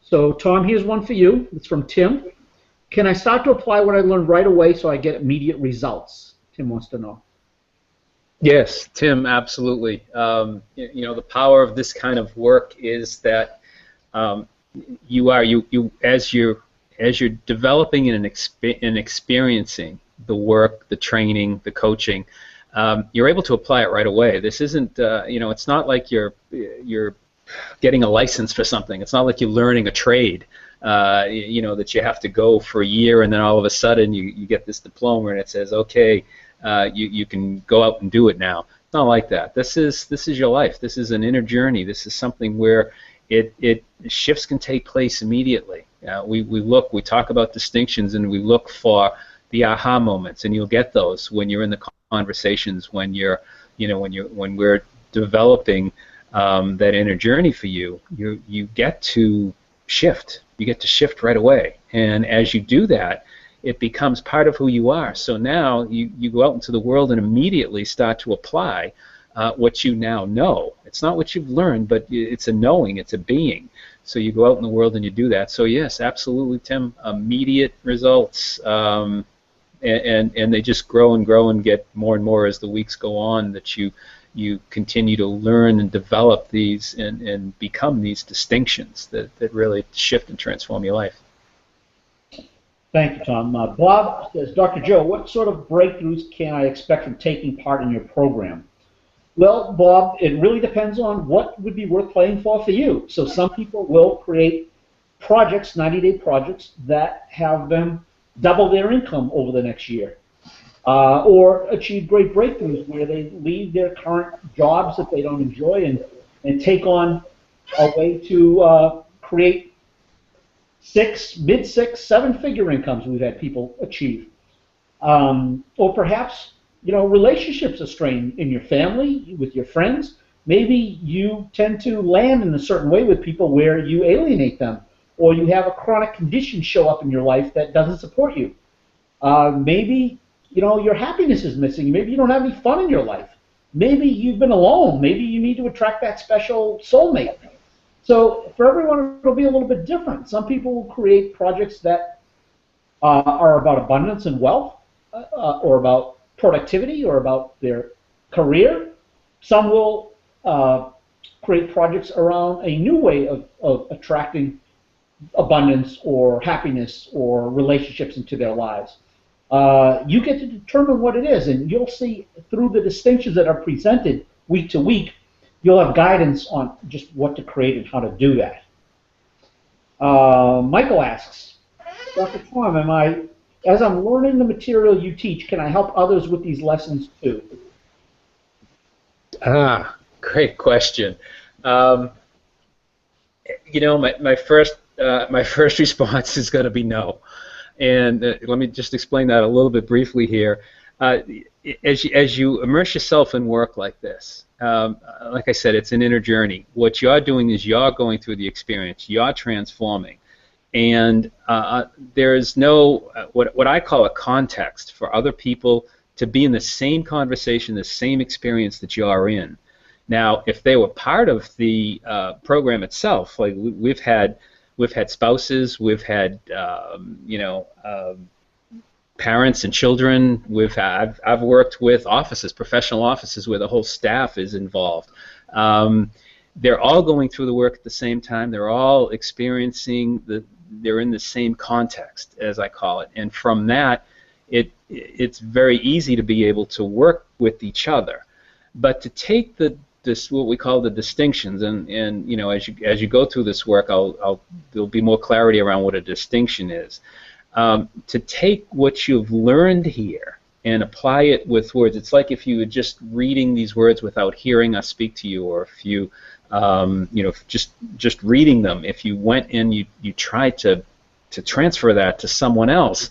So Tom, here's one for you. It's from Tim. Can I start to apply what I learned right away so I get immediate results? Tim wants to know. Yes, Tim, absolutely. You know, the power of this kind of work is that as you're developing and experiencing the work, the training, the coaching, you're able to apply it right away. This isn't, you know, it's not like you're getting a license for something. It's not like you're learning a trade. You know, that you have to go for a year and then all of a sudden you get this diploma and it says, okay, you can go out and do it now. It's not like that. This is your life. This is an inner journey. This is something where shifts can take place immediately. We talk about distinctions and we look for the aha moments, and you'll get those when you're in the conversations, when we're developing that inner journey for you. You get to shift. You get to shift right away, and as you do that, it becomes part of who you are. So now you go out into the world and immediately start to apply what you now know. It's not what you've learned, but it's a knowing, it's a being. So you go out in the world and you do that. So yes, absolutely, Tim, immediate results, and they just grow and grow and get more and more as the weeks go on, that you continue to learn and develop these and become these distinctions that really shift and transform your life. Thank you, Tom. Bob says, Dr. Joe, what sort of breakthroughs can I expect from taking part in your program? Well, Bob, it really depends on what would be worth playing for you. So some people will create projects, 90-day projects, that have them double their income over the next year. Or achieve great breakthroughs where they leave their current jobs that they don't enjoy and take on a way to create mid-six, seven-figure incomes we've had people achieve. Or perhaps, you know, relationships are strained in your family, with your friends. Maybe you tend to land in a certain way with people where you alienate them, or you have a chronic condition show up in your life that doesn't support you. Maybe, you know, your happiness is missing. Maybe you don't have any fun in your life. Maybe you've been alone. Maybe you need to attract that special soulmate. So for everyone, it'll be a little bit different. Some people will create projects that are about abundance and wealth, or about productivity, or about their career. Some will create projects around a new way of attracting abundance or happiness or relationships into their lives. You get to determine what it is, and you'll see through the distinctions that are presented week to week, you'll have guidance on just what to create and how to do that. Michael asks, Dr. Tom, as I'm learning the material you teach, can I help others with these lessons too? Great question. Um, my first response is going to be no. And let me just explain that a little bit briefly here. Uh, as you immerse yourself in work like this, like I said, it's an inner journey. What you're doing is you're going through the experience. You're transforming. And there is no, what I call a context for other people to be in the same conversation, the same experience that you are in. Now, if they were part of the program itself, like we've had spouses, we've had parents and children. I've worked with offices, professional offices, where the whole staff is involved. They're all going through the work at the same time. They're all experiencing they're in the same context, as I call it, and from that, it's very easy to be able to work with each other. But to take this what we call the distinctions, and as you go through this work, there'll be more clarity around what a distinction is. To take what you've learned here and apply it with words. It's like if you were just reading these words without hearing us speak to you, or if you just reading them. If you went and you tried to transfer that to someone else,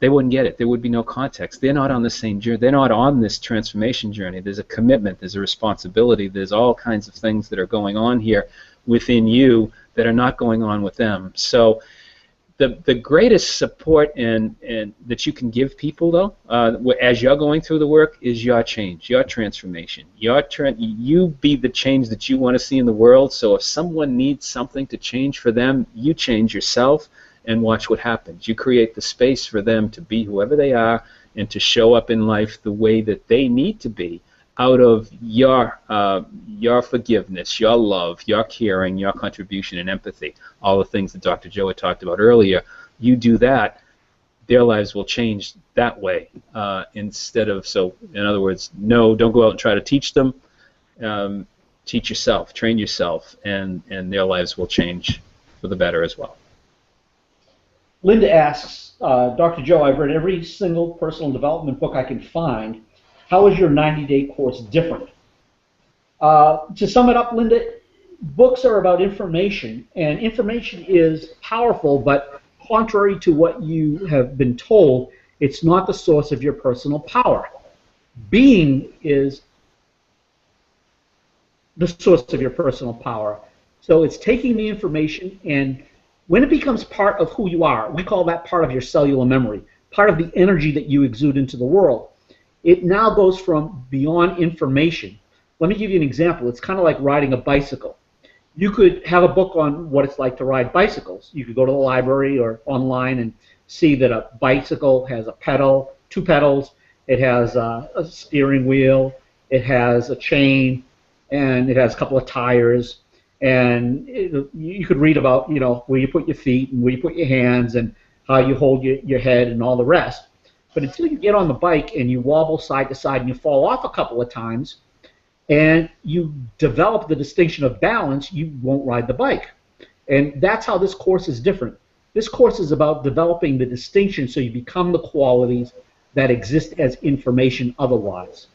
they wouldn't get it. There would be no context. They're not on the same journey. They're not on this transformation journey. There's a commitment. There's a responsibility. There's all kinds of things that are going on here within you that are not going on with them. So the greatest support and that you can give people, though, as you're going through the work, is your change, your transformation. You be the change that you want to see in the world. So if someone needs something to change for them, you change yourself and watch what happens. You create the space for them to be whoever they are and to show up in life the way that they need to be, out of your forgiveness, your love, your caring, your contribution and empathy, all the things that Dr. Joe had talked about earlier. You do that, their lives will change that way. Instead of, so in other words, no, don't go out and try to teach them. Teach yourself, train yourself, and their lives will change for the better as well. Linda asks, Dr. Joe, I've read every single personal development book I can find. How is your 90-day course different? To sum it up, Linda, books are about information, and information is powerful, but contrary to what you have been told, it's not the source of your personal power. Being is the source of your personal power. So it's taking the information, and when it becomes part of who you are, we call that part of your cellular memory, part of the energy that you exude into the world. It now goes from beyond information. Let me give you an example. It's kind of like riding a bicycle. You could have a book on what it's like to ride bicycles. You could go to the library or online and see that a bicycle has a pedal, 2 pedals, it has a steering wheel, it has a chain, and it has a couple of tires. And you could read about, where you put your feet and where you put your hands and how you hold your head and all the rest. But until you get on the bike and you wobble side to side and you fall off a couple of times and you develop the distinction of balance, you won't ride the bike. And that's how this course is different. This course is about developing the distinction so you become the qualities that exist as information otherwise.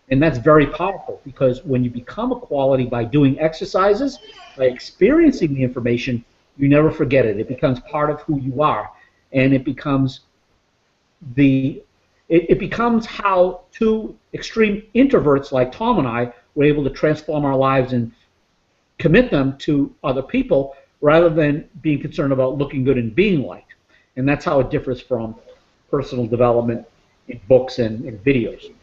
And that's very powerful, because when you become a quality by doing exercises, by experiencing the information, you never forget it. It becomes part of who you are, and it becomes it becomes how 2 extreme introverts like Tom and I were able to transform our lives and commit them to other people rather than being concerned about looking good and being liked. And that's how it differs from personal development in books and in videos.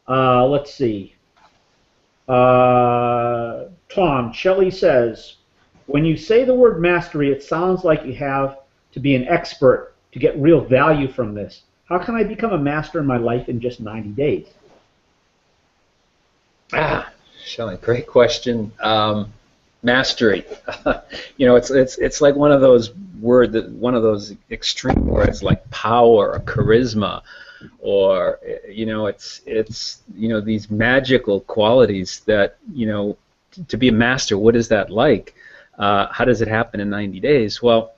Let's see. Tom, Shelley says, when you say the word mastery, it sounds like you have to be an expert to get real value from this. How can I become a master in my life in just 90 days? Shelley, great question. Mastery. It's like one of those extreme words like power or charisma, or it's these magical qualities that to be a master. What is that like? How does it happen in 90 days? Well,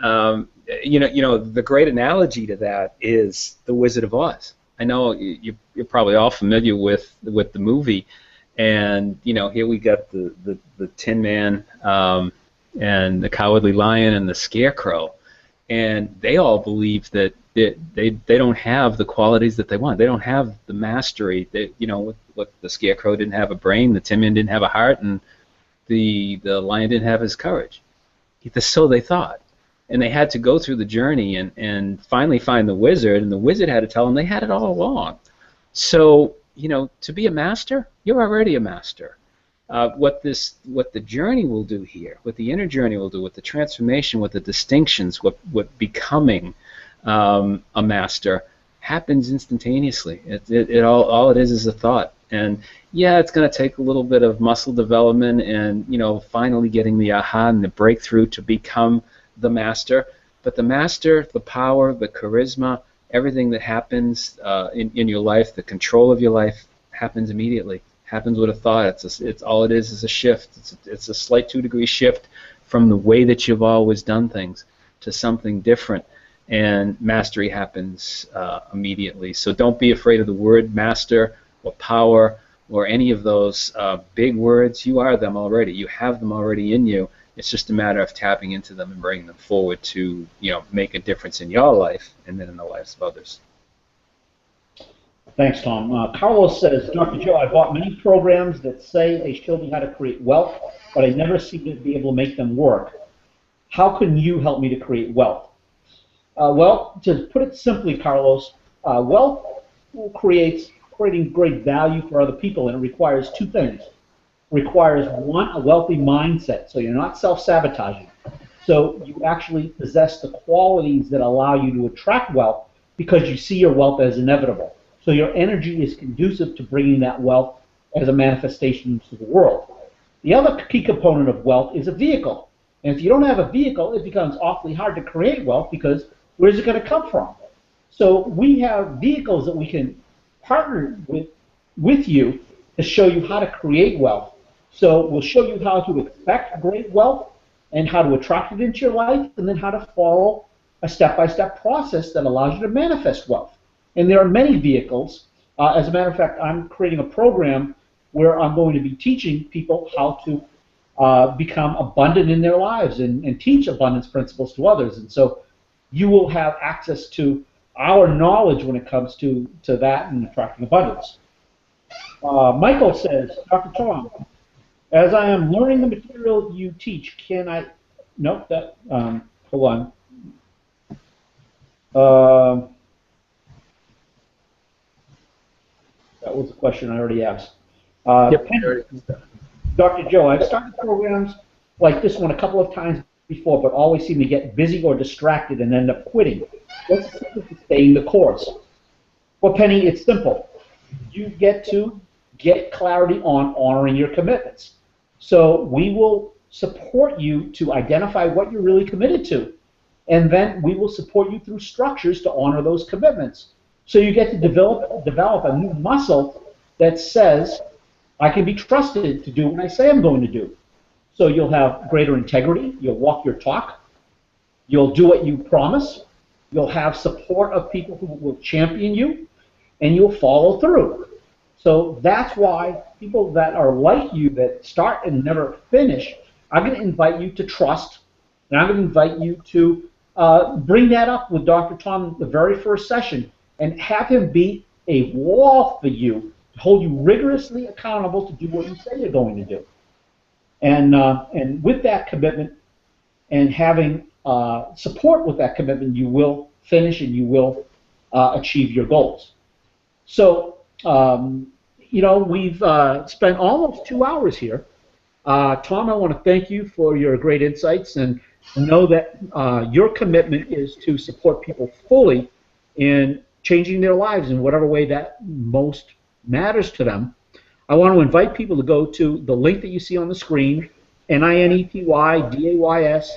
the great analogy to that is The Wizard of Oz. I know you're probably all familiar with the movie, And here we got the Tin Man, and the Cowardly Lion and the Scarecrow, and they all believe that they don't have the qualities that they want. They don't have the mastery. What the Scarecrow didn't have a brain, the Tin Man didn't have a heart, and the lion didn't have his courage. So they thought. And they had to go through the journey and finally find the wizard, and the wizard had to tell them they had it all along. So, to be a master, you're already a master. What the journey will do here, what the inner journey will do, what the transformation, what the distinctions, what becoming a master happens instantaneously. All it is a thought. And yeah, it's going to take a little bit of muscle development and finally getting the aha and the breakthrough to become the master. But the master, the power, the charisma, everything that happens in your life, the control of your life, happens immediately. Happens with a thought. It's all it is a shift. It's a slight 2-degree shift from the way that you've always done things to something different, and mastery happens immediately. So don't be afraid of the word master or power or any of those big words. You are them already. You have them already in you. It's just a matter of tapping into them and bringing them forward to make a difference in your life and then in the lives of others. Thanks, Tom. Carlos says, Dr. Joe, I bought many programs that say they show me how to create wealth, but I never seem to be able to make them work. How can you help me to create wealth? Well, to put it simply, Carlos, wealth creating great value for other people, and it requires two things. It requires, one, a wealthy mindset, so you're not self-sabotaging. So you actually possess the qualities that allow you to attract wealth because you see your wealth as inevitable. So your energy is conducive to bringing that wealth as a manifestation to the world. The other key component of wealth is a vehicle. And if you don't have a vehicle, it becomes awfully hard to create wealth because where's it going to come from? So we have vehicles that we can partner with you to show you how to create wealth. So we'll show you how to expect great wealth and how to attract it into your life, and then how to follow a step-by-step process that allows you to manifest wealth. And there are many vehicles. As a matter of fact, I'm creating a program where I'm going to be teaching people how to become abundant in their lives and teach abundance principles to others. And so you will have access to our knowledge when it comes to that and attracting abundance. Michael says, Dr. Tom, as I am learning the material you teach, can I... Nope, that... hold on. That was a question I already asked. Yep. Dr. Joe, I've started programs like this one a couple of times before, but always seem to get busy or distracted and end up quitting. What's the secret to staying the course? Well, Penny, it's simple. You get to get clarity on honoring your commitments. So we will support you to identify what you're really committed to, and then we will support you through structures to honor those commitments. So you get to develop a new muscle that says, I can be trusted to do what I say I'm going to do. So you'll have greater integrity, you'll walk your talk, you'll do what you promise, you'll have support of people who will champion you, and you'll follow through. So that's why people that are like you, that start and never finish, I'm going to invite you to trust, and I'm going to invite you to bring that up with Dr. Tom the very first session, and have him be a wall for you to hold you rigorously accountable to do what you say you're going to do. And with that commitment and having support with that commitment, you will finish and you will achieve your goals. So, we've spent almost 2 hours here. Tom, I want to thank you for your great insights, and know that your commitment is to support people fully in changing their lives in whatever way that most matters to them. I want to invite people to go to the link that you see on the screen, NINETYDAYS,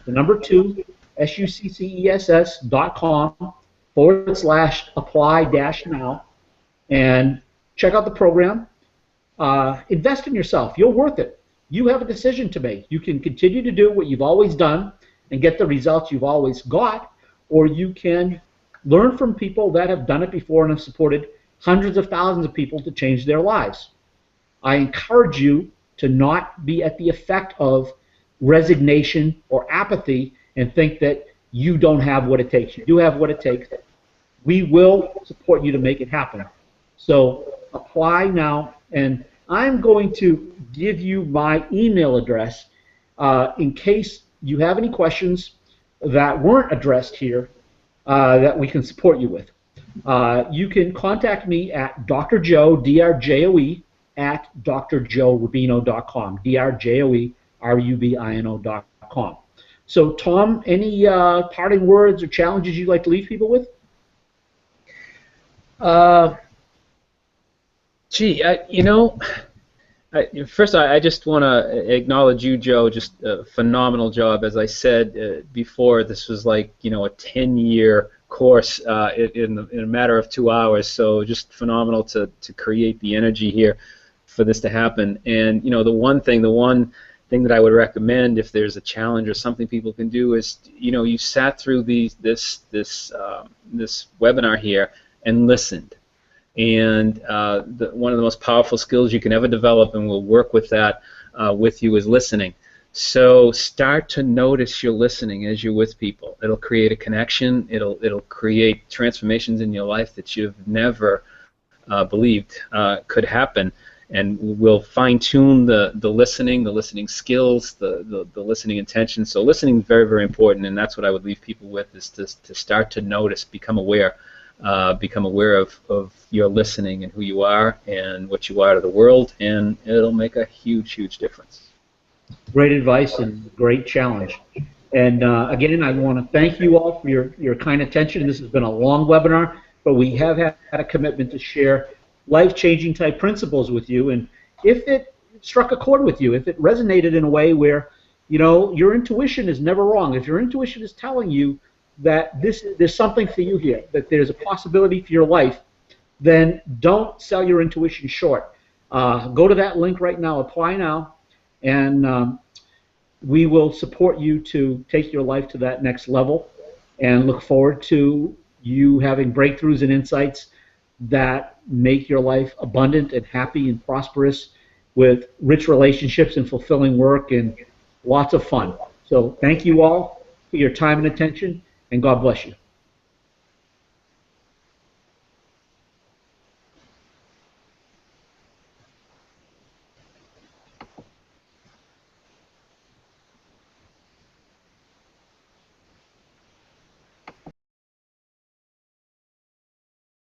the number 2, SUCCESS.com/apply-now, and check out the program. Invest in yourself. You're worth it. You have a decision to make. You can continue to do what you've always done and get the results you've always got, or you can learn from people that have done it before and have supported hundreds of thousands of people to change their lives. I encourage you to not be at the effect of resignation or apathy and think that you don't have what it takes. You do have what it takes. We will support you to make it happen. So apply now, and I'm going to give you my email address in case you have any questions that weren't addressed here that we can support you with. You can contact me at Dr. Joe, D-R-J-O-E, at drjoerubino.com, drjoerubino.com. So, Tom, any parting words or challenges you'd like to leave people with? First I just want to acknowledge you, Joe. Just a phenomenal job. As I said before, this was like a 10-year course in a matter of 2 hours. So just phenomenal to create the energy here for this to happen. And the one thing that I would recommend, if there's a challenge or something people can do, is you sat through this webinar here and listened. And one of the most powerful skills you can ever develop, and we'll work with that with you, is listening. So start to notice your listening as you're with people. It'll create a connection. It'll create transformations in your life that you've never believed could happen. And we'll fine-tune the listening skills, the listening intention. So listening is very, very important, and that's what I would leave people with, is to start to notice, become aware of your listening and who you are and what you are to the world, and it'll make a huge, huge difference. Great advice and great challenge. And again, I want to thank you all for your kind attention. This has been a long webinar, but we have had a commitment to share life-changing type principles with you. And if it struck a chord with you, if it resonated in a way where your intuition is never wrong, if your intuition is telling you that there's something for you here, that there's a possibility for your life, then don't sell your intuition short. Go to that link right now, apply now, and we will support you to take your life to that next level, and look forward to you having breakthroughs and insights that make your life abundant and happy and prosperous, with rich relationships and fulfilling work and lots of fun. So thank you all for your time and attention, and God bless you.